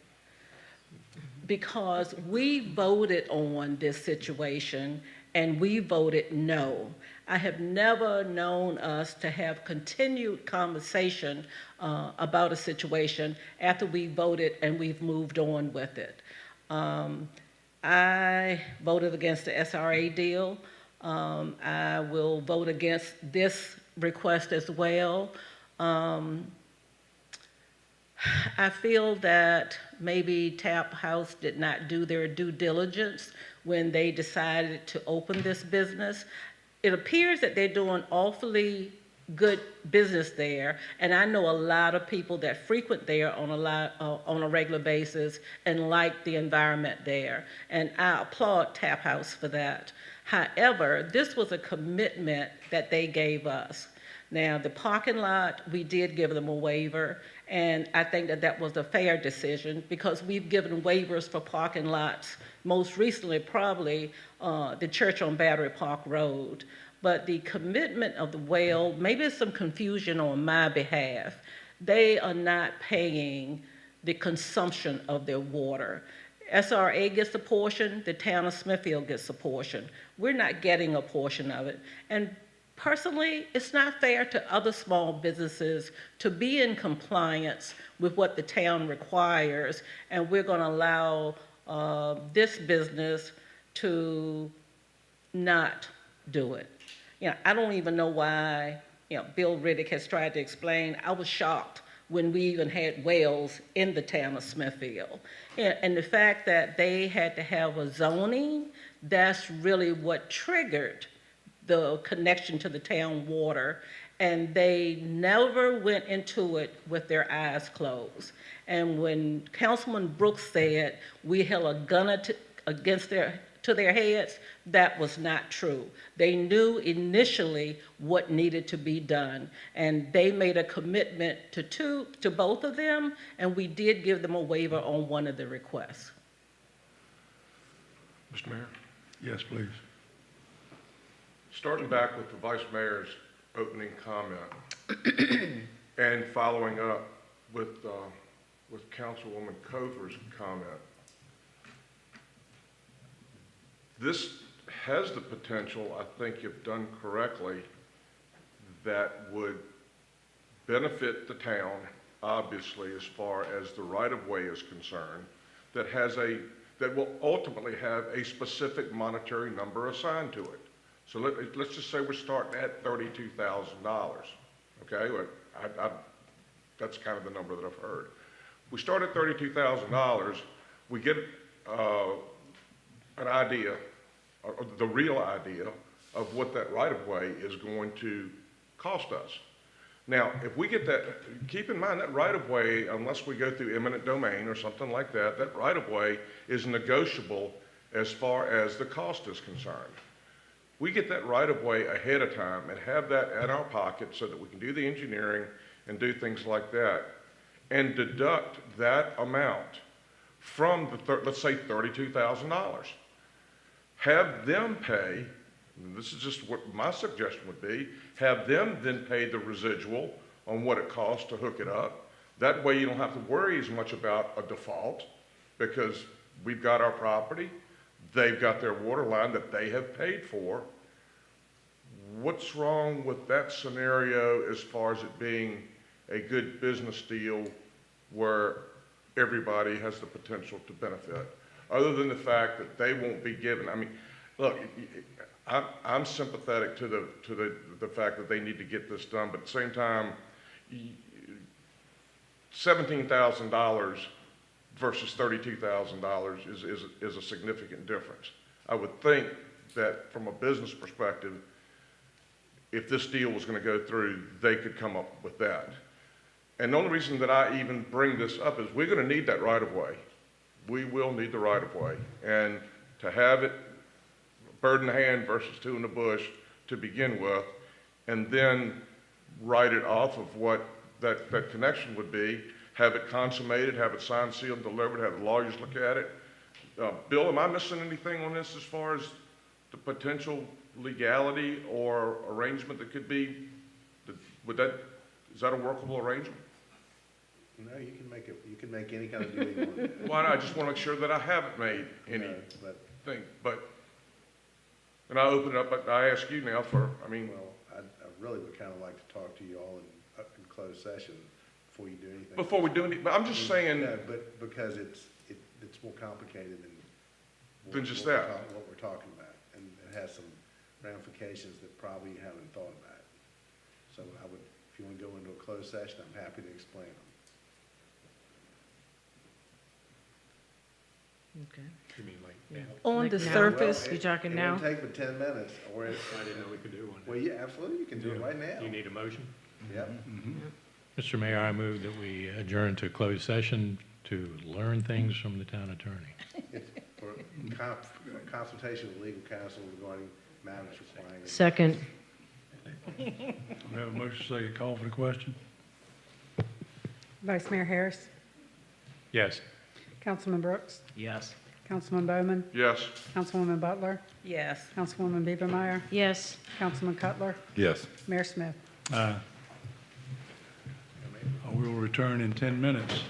Because we voted on this situation and we voted no. I have never known us to have continued conversation about a situation after we voted and we've moved on with it. I voted against the SRA deal. I will vote against this request as well. I feel that maybe Tap House did not do their due diligence when they decided to open this business. It appears that they're doing awfully good business there, and I know a lot of people that frequent there on a regular basis and like the environment there, and I applaud Tap House for that. However, this was a commitment that they gave us. Now, the parking lot, we did give them a waiver, and I think that that was a fair decision because we've given waivers for parking lots, most recently probably the church on Battery Park Road. But the commitment of the well, maybe there's some confusion on my behalf. They are not paying the consumption of their water. SRA gets a portion, the town of Smithfield gets a portion. We're not getting a portion of it. And personally, it's not fair to other small businesses to be in compliance with what the town requires, and we're going to allow this business to not do it. You know, I don't even know why, you know, Bill Riddick has tried to explain. I was shocked when we even had wells in the town of Smithfield. And the fact that they had to have a zoning, that's really what triggered the connection to the town water, and they never went into it with their eyes closed. And when Councilman Brooks said we held a gun against their heads, that was not true. They knew initially what needed to be done, and they made a commitment to both of them, and we did give them a waiver on one of the requests. Mr. Mayor? Yes, please. Starting back with the Vice Mayor's opening comment and following up with Councilwoman Cover's comment, this has the potential, I think if done correctly, that would benefit the town, obviously, as far as the right-of-way is concerned, that will ultimately have a specific monetary number assigned to it. So let's just say we're starting at $32,000, okay? That's kind of the number that I've heard. We start at $32,000, we get an idea, or the real idea of what that right-of-way is going to cost us. Now, if we get that, keep in mind that right-of-way, unless we go through eminent domain or something like that, that right-of-way is negotiable as far as the cost is concerned. We get that right-of-way ahead of time and have that in our pocket so that we can do the engineering and do things like that, and deduct that amount from let's say $32,000. Have them pay, and this is just what my suggestion would be, have them then pay the residual on what it costs to hook it up. That way you don't have to worry as much about a default, because we've got our property, they've got their water line that they have paid for. What's wrong with that scenario as far as it being a good business deal where everybody has the potential to benefit? Other than the fact that they won't be given, I mean, look, I'm sympathetic to the fact that they need to get this done, but at the same time, $17,000 versus $32,000 is a significant difference. I would think that from a business perspective, if this deal was going to go through, they could come up with that. And the only reason that I even bring this up is we're going to need that right of way. We will need the right of way. And to have it bird in the hand versus two in the bush to begin with, and then write it off of what that connection would be, have it consummated, have it signed, sealed, delivered, have the lawyers look at it. Bill, am I missing anything on this as far as the potential legality or arrangement that could be? Is that a workable arrangement? No, you can make any kind of deal you want. Why not? I just want to make sure that I haven't made anything. And I open it up, I ask you now for, I mean. Well, I really would kind of like to talk to you all in closed session before you do anything. Before we do anything, but I'm just saying. No, but because it's more complicated than just that. What we're talking about, and it has some ramifications that probably you haven't thought about. So I would, if you want to go into a closed session, I'm happy to explain them. Okay. You mean like now? On Like the now? surface, You talking It now? won't take but 10 minutes, or it, I didn't know we could do one. well, yeah, absolutely, you can do it right now. You need a motion? Yep. Mr. Mayor, I move that we adjourn to closed session to learn things from the town attorney. It's for consultation with legal counsel regarding matters requiring. Second. We have a motion, second, call for the question. Vice Mayor Harris, Yes. Councilman Brooks, Yes. Councilman Bowman, Yes. Councilwoman Butler, yes. Councilwoman Beavermeyer, Yes. Councilman Cutler, Yes. Mayor Smith. We will return in 10 minutes.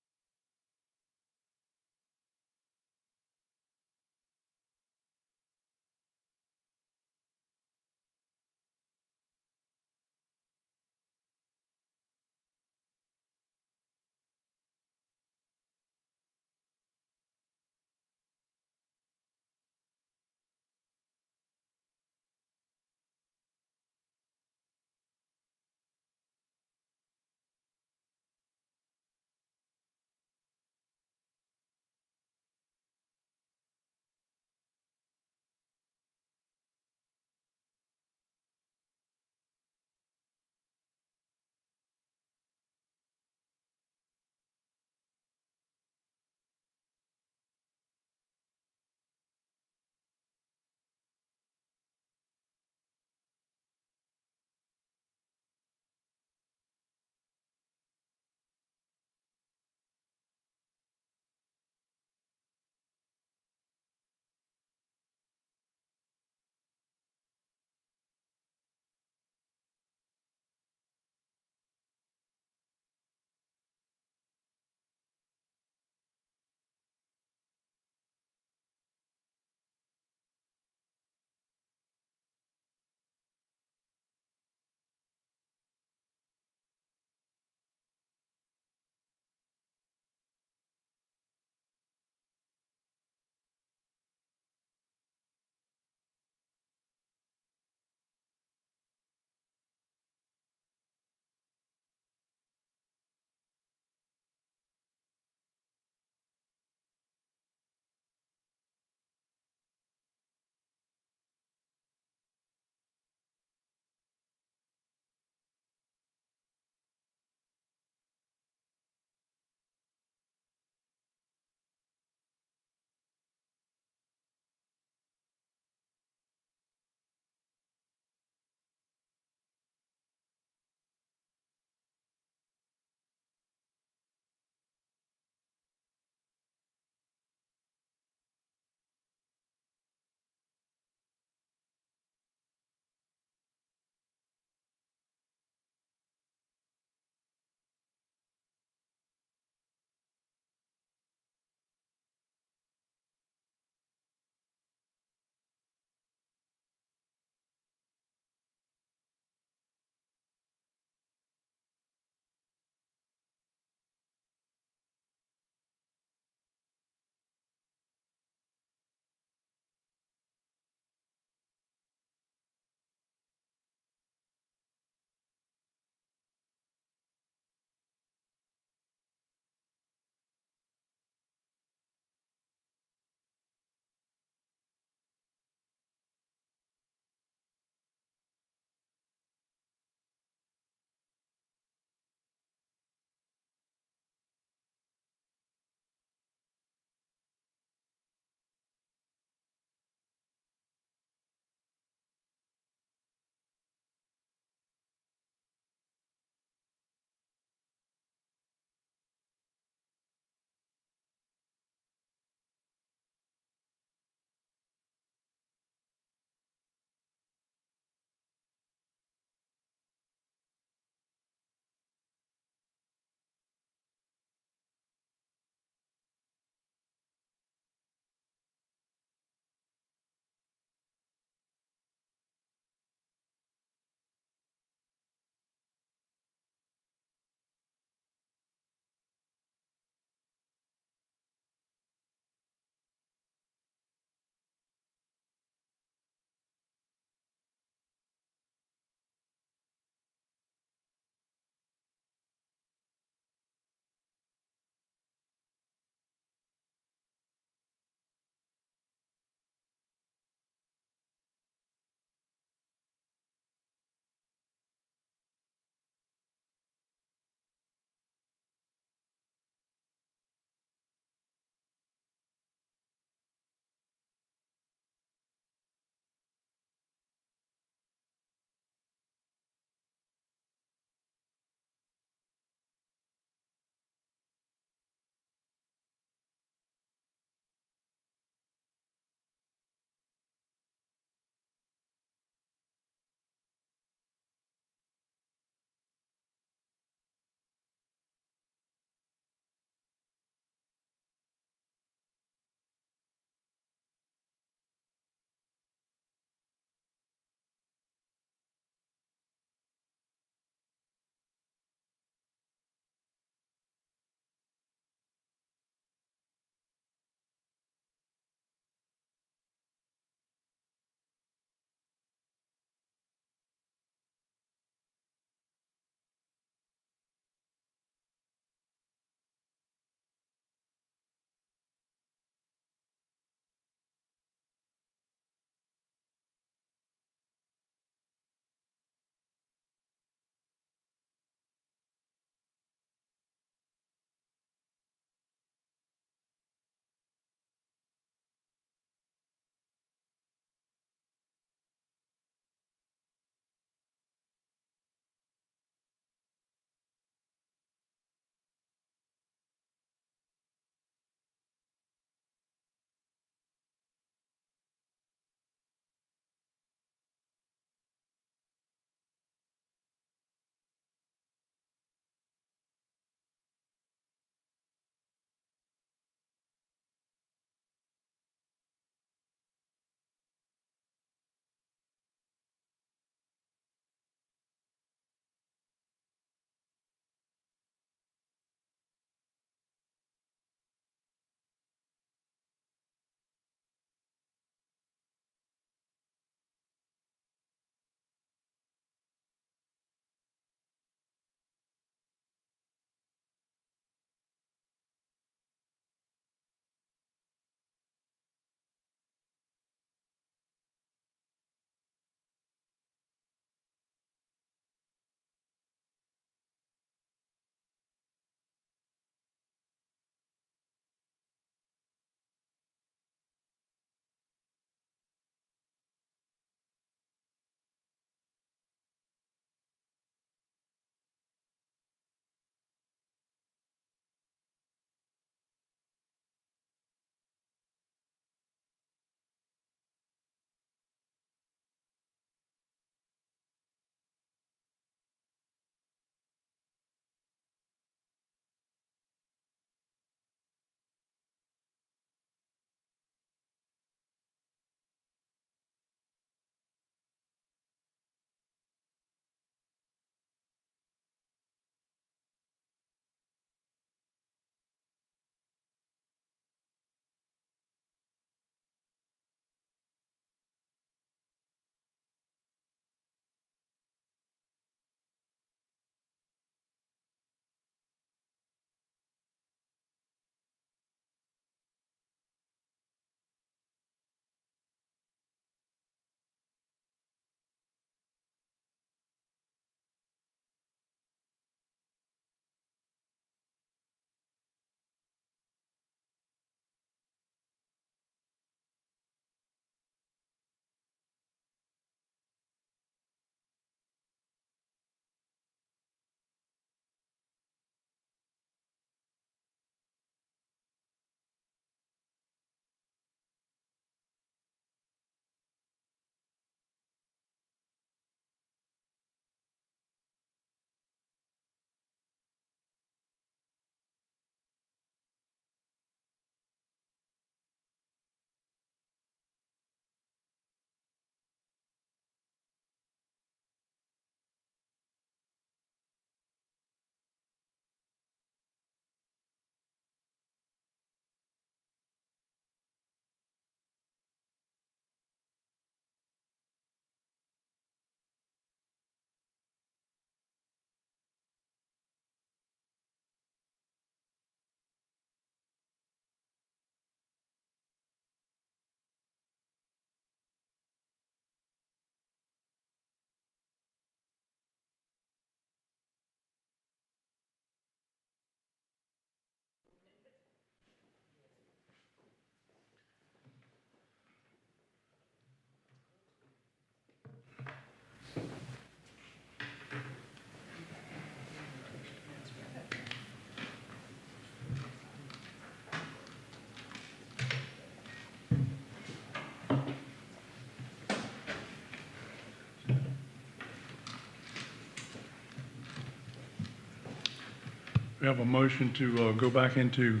We have a motion to go back into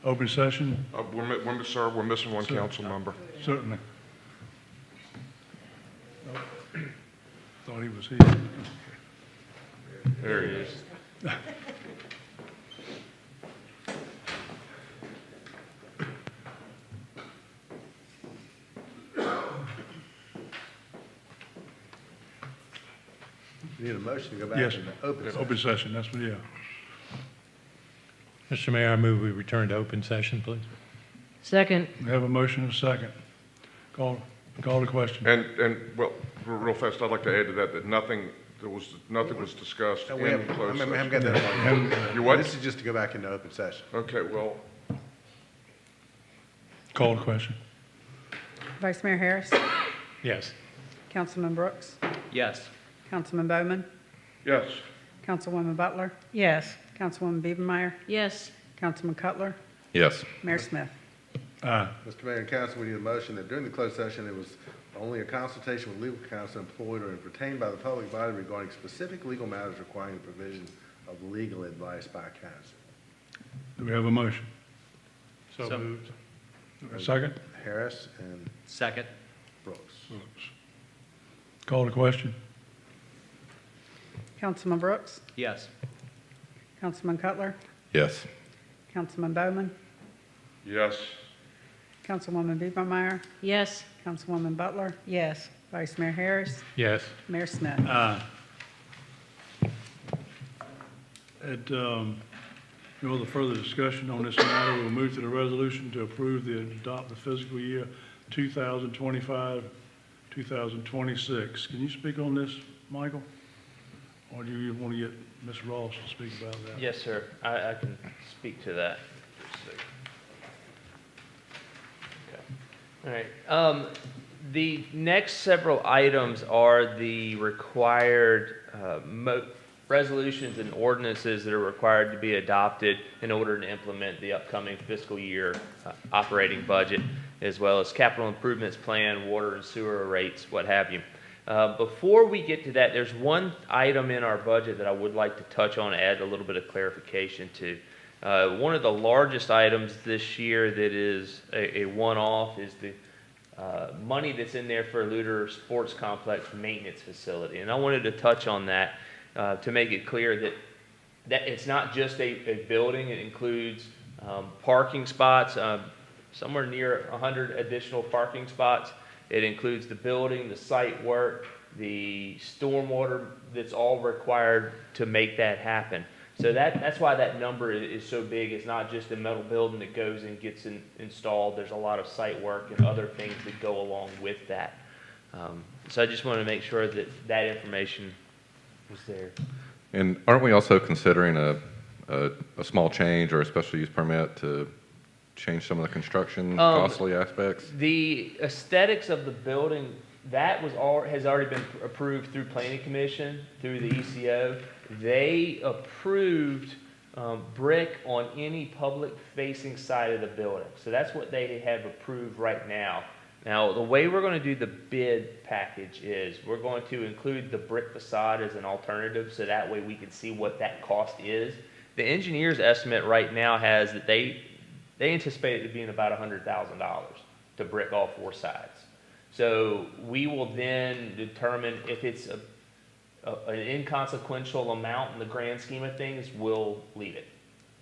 open session. Sir, we're missing one Sir. council member. Certainly. Oh, thought he was here. There he is. You need a motion to go back Yes, into open session. open session, that's what, yeah. Mr. Mayor, I move we return to open session, please. Second. We have a motion and a second. Call the question. And, well, real fast, I'd like to add to that, that nothing was discussed No, in we haven't, closed I haven't got session. that. You what? This is just to go back into open session. Okay, well, Call the question. Vice Mayor Harris, Yes. Councilman Brooks, Yes. Councilman Bowman, yes. Councilwoman Butler, Yes. Councilwoman Biebermeyer, Yes. Councilman Cutler, Yes. Mayor Smith. Aye. Mr. Mayor and Council, we need a motion that during the closed session, it was only a consultation with legal counsel employed or retained by the public body regarding specific legal matters requiring the provision of legal advice by counsel. Do we have a motion? So moved. A second? Harris and Second. Brooks. Call the question. Councilman Brooks, Yes. Councilman Cutler, Yes. Councilman Bowman, Yes. Councilwoman Biebermeyer, Yes. Councilwoman Butler, Yes. Vice Mayor Harris, Yes. Mayor Smith. Aye. No other further discussion on this matter. We'll move to the resolution to approve adopt the fiscal year 2025, 2026. Can you speak on this, Michael? Or do you want to get Ms. Ross to speak about that? Yes, sir. I can speak to that. Okay. All right. The next several items are the required resolutions and ordinances that are required to be adopted in order to implement the upcoming fiscal year operating budget, as well as capital improvements plan, water and sewer rates, what have you. Before we get to that, there's one item in our budget that I would like to touch on, add a little bit of clarification to. One of the largest items this year that is a one-off is the money that's in there for Luter Sports Complex maintenance facility. And I wanted to touch on that to make it clear that it's not just a building. It includes parking spots, somewhere near 100 additional parking spots. It includes the building, the site work, the stormwater that's all required to make that happen. So that's why that number is so big. It's not just a metal building that goes and gets installed. There's a lot of site work and other things that go along with that. So I just want to make sure that that information was there. And aren't we also considering a small change or a special use permit to change some of the construction costly aspects? The aesthetics of the building, that has already been approved through Planning Commission, through the ECO. They approved brick on any public-facing side of the building. So that's what they have approved right now. Now, the way we're going to do the bid package is we're going to include the brick facade as an alternative, so that way we can see what that cost is. The engineer's estimate right now has that they anticipate it being about $100,000 to brick all four sides. So we will then determine if it's an inconsequential amount in the grand scheme of things, we'll leave it.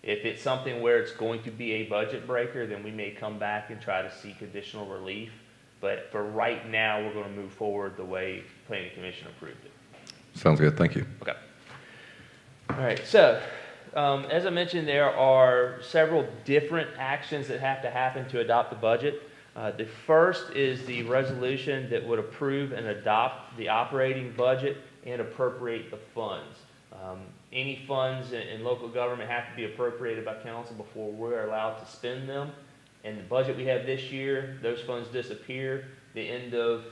If it's something where it's going to be a budget breaker, then we may come back and try to seek additional relief. But for right now, we're going to move forward the way Planning Commission approved it. Sounds good. Thank you. Okay. All right. So, as I mentioned, there are several different actions that have to happen to adopt the budget. The first is the resolution that would approve and adopt the operating budget and appropriate the funds. Any funds in local government have to be appropriated by council before we're allowed to spend them. And the budget we have this year, those funds disappear the end of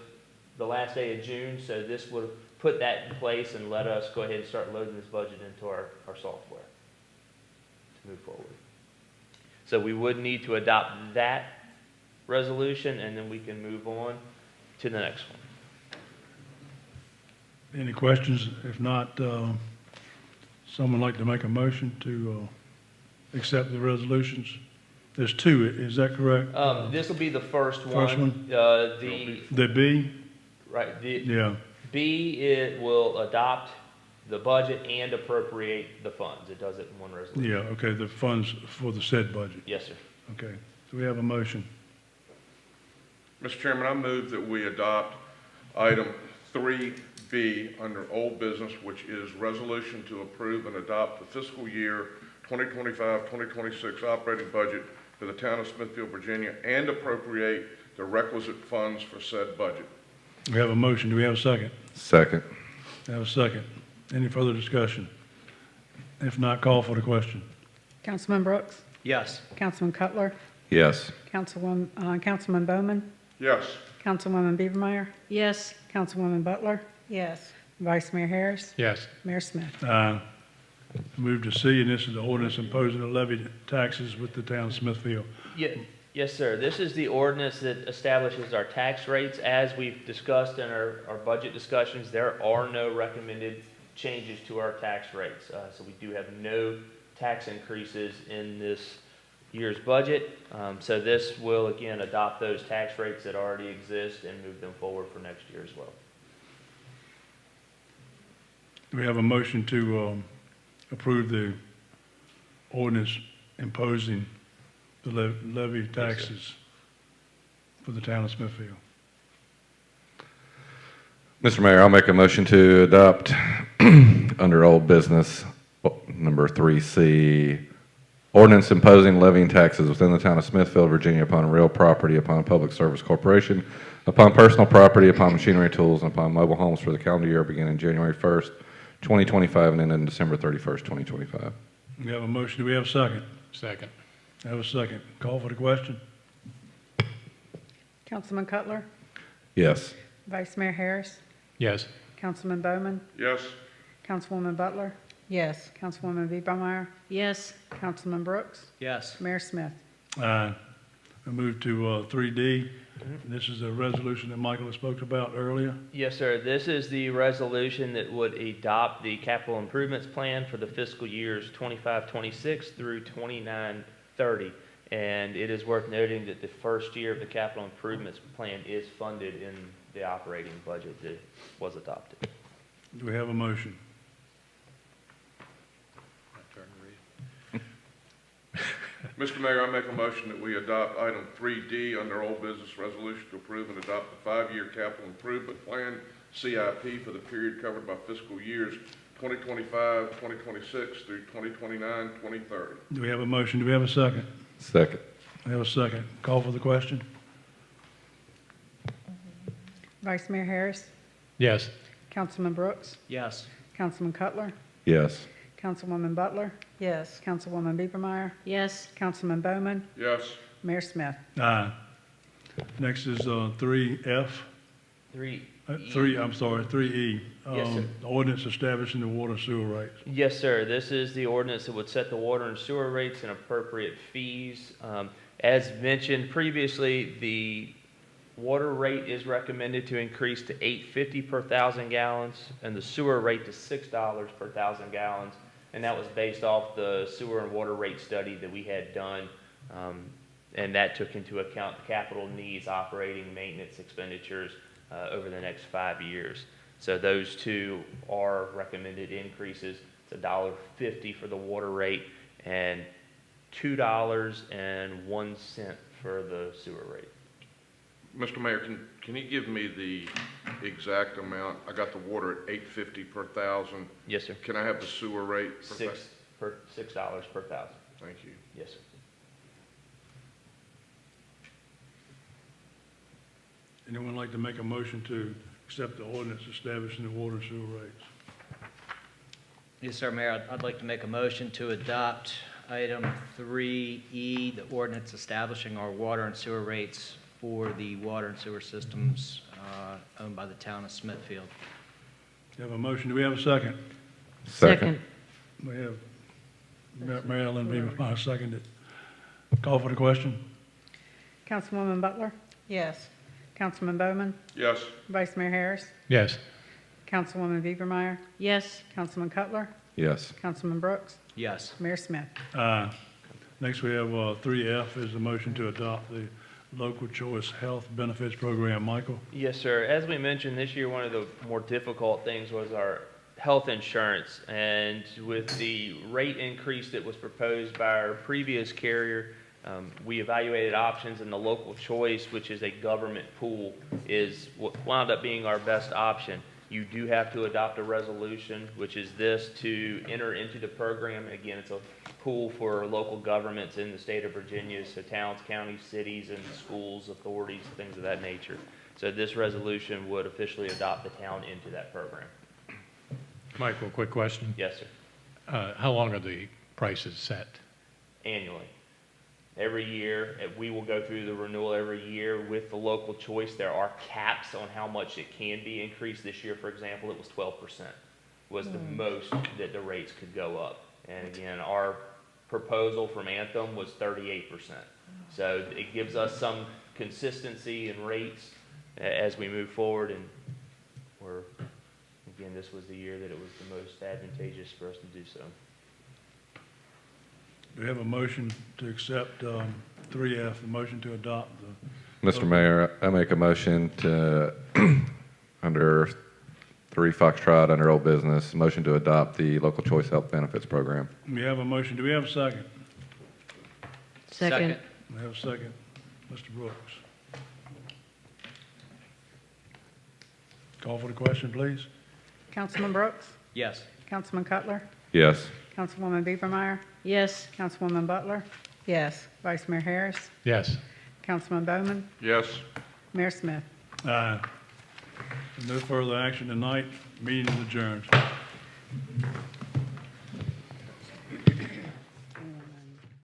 the last day of June. So this would put that in place and let us go ahead and start loading this budget into our software to move forward. So we would need to adopt that resolution, and then we can move on to the next one. Any questions? If not, someone like to make a motion to accept the resolutions? There's two, is that correct? This will be the first one. First one? The B? right. Yeah, B, it will adopt the budget and appropriate the funds. It does it in one resolution. yeah, okay, the funds for the said budget. Yes, sir. Okay, so we have a motion. Mr. Chairman, I move that we adopt item 3B under old business, which is resolution to approve and adopt the fiscal year 2025-2026 operating budget for the town of Smithfield, Virginia, and appropriate the requisite funds for said budget. We have a motion, do we have a second? Second. We have a second. Any further discussion? If not, call for the question. Councilman Brooks? Yes. Councilman Cutler? Yes. Councilman Bowman? Yes. Councilwoman Beavermeyer? Yes. Councilwoman Butler? Yes. Vice Mayor Harris? Yes. Mayor Smith? Move to C, and this is the ordinance imposing the levy taxes with the town of Smithfield. Yes, sir. This is the ordinance that establishes our tax rates. As we've discussed in our budget discussions, there are no recommended changes to our tax rates. So we do have no tax increases in this year's budget. So this will, again, adopt those tax rates that already exist and move them forward for next year as well. Do we have a motion to approve the ordinance imposing the levy taxes for the town of Smithfield? Mr. Mayor, I'll make a motion to adopt under old business number 3C, ordinance imposing levying taxes within the town of Smithfield, Virginia upon real property, upon public service corporation, upon personal property, upon machinery, tools, and upon mobile homes for the calendar year beginning January 1st, 2025 and ending December 31st, 2025. We have a motion. Do we have a second? Second. I have a second. Call for the question. Councilman Cutler? Yes. Vice Mayor Harris? Yes. Councilman Bowman? Yes. Councilwoman Butler? Yes. Councilwoman Beavermeyer? Yes. Councilman Brooks? Yes. Mayor Smith? I move to 3D. This is a resolution that Michael spoke about earlier. Yes, sir. This is the resolution that would adopt the capital improvements plan for the fiscal years 25-26 through 29-30. And it is worth noting that the first year of the capital improvements plan is funded in the operating budget that was adopted. Do we have a motion? Mr. Mayor, I make a motion that we adopt item 3D under old business resolution to approve and adopt the 5-year capital improvement plan, CIP, for the period covered by fiscal years 2025, 2026 through 2029, 2030. Do we have a motion? Do we have a second? Second. We have a second. Call for the question. Vice Mayor Harris? Yes. Councilman Brooks? Yes. Councilman Cutler? Yes. Councilwoman Butler? Yes. Councilwoman Beavermeyer? Yes. Councilman Bowman? Yes. Mayor Smith? Aye. Next is 3F. 3E. Yes, sir. Ordinance establishing the water and sewer rates. Yes, sir. This is the ordinance that would set the water and sewer rates and appropriate fees. As mentioned previously, the water rate is recommended to increase to $8.50 per 1,000 gallons and the sewer rate to $6 per 1,000 gallons. And that was based off the sewer and water rate study that we had done. And that took into account the capital needs, operating, maintenance expenditures over the next 5 years. So those two are recommended increases. It's $1.50 for the water rate and $2.01 for the sewer rate. Mr. Mayor, can you give me the exact amount? I got the water at $8.50 per 1,000. Yes, sir. Can I have the sewer rate? $6 per 1,000. Thank you. Yes, sir. Anyone like to make a motion to accept the ordinance establishing the water and sewer rates? Yes, sir, Mayor. I'd like to make a motion to adopt item 3E, the ordinance establishing our water and sewer rates for the water and sewer systems owned by the town of Smithfield. We have a motion. Do we have a second? Second. We have Marilyn Beavermeyer seconded. Call for the question. Councilwoman Butler? Yes. Councilman Bowman? Yes. Vice Mayor Harris? Yes. Councilwoman Beavermeyer? Yes. Councilman Cutler? Yes. Councilman Brooks? Yes. Mayor Smith? Aye. Next, we have 3F is the motion to adopt the local choice health benefits program. Michael? Yes, sir. As we mentioned, this year, one of the more difficult things was our health insurance. And with the rate increase that was proposed by our previous carrier, we evaluated options, and the local choice, which is a government pool, is what wound up being our best option. You do have to adopt a resolution, which is this, to enter into the program. Again, it's a pool for local governments in the state of Virginia, so towns, counties, cities, and schools, authorities, things of that nature. So this resolution would officially adopt the town into that program. Michael, quick question. Yes, sir. How long are the prices set? Annually. Every year, we will go through the renewal every year with the local choice. There are caps on how much it can be increased. This year, for example, it was 12%, was the most that the rates could go up. And again, our proposal from Anthem was 38%. So it gives us some consistency in rates as we move forward, and again, this was the year that it was the most advantageous for us to do so. Do we have a motion to accept 3F, the motion to adopt the... Mr. Mayor, I make a motion to, under 3 Foxtrot, under old business, motion to adopt the local choice health benefits program. We have a motion. Do we have a second? Second. We have a second. Mr. Brooks. Call for the question, please. Councilman Brooks? Yes. Councilman Cutler? Yes. Councilwoman Beavermeyer? Yes. Councilwoman Butler? Yes. Vice Mayor Harris? Yes. Councilman Bowman? Yes. Mayor Smith? Aye. No further action tonight. Meeting is adjourned.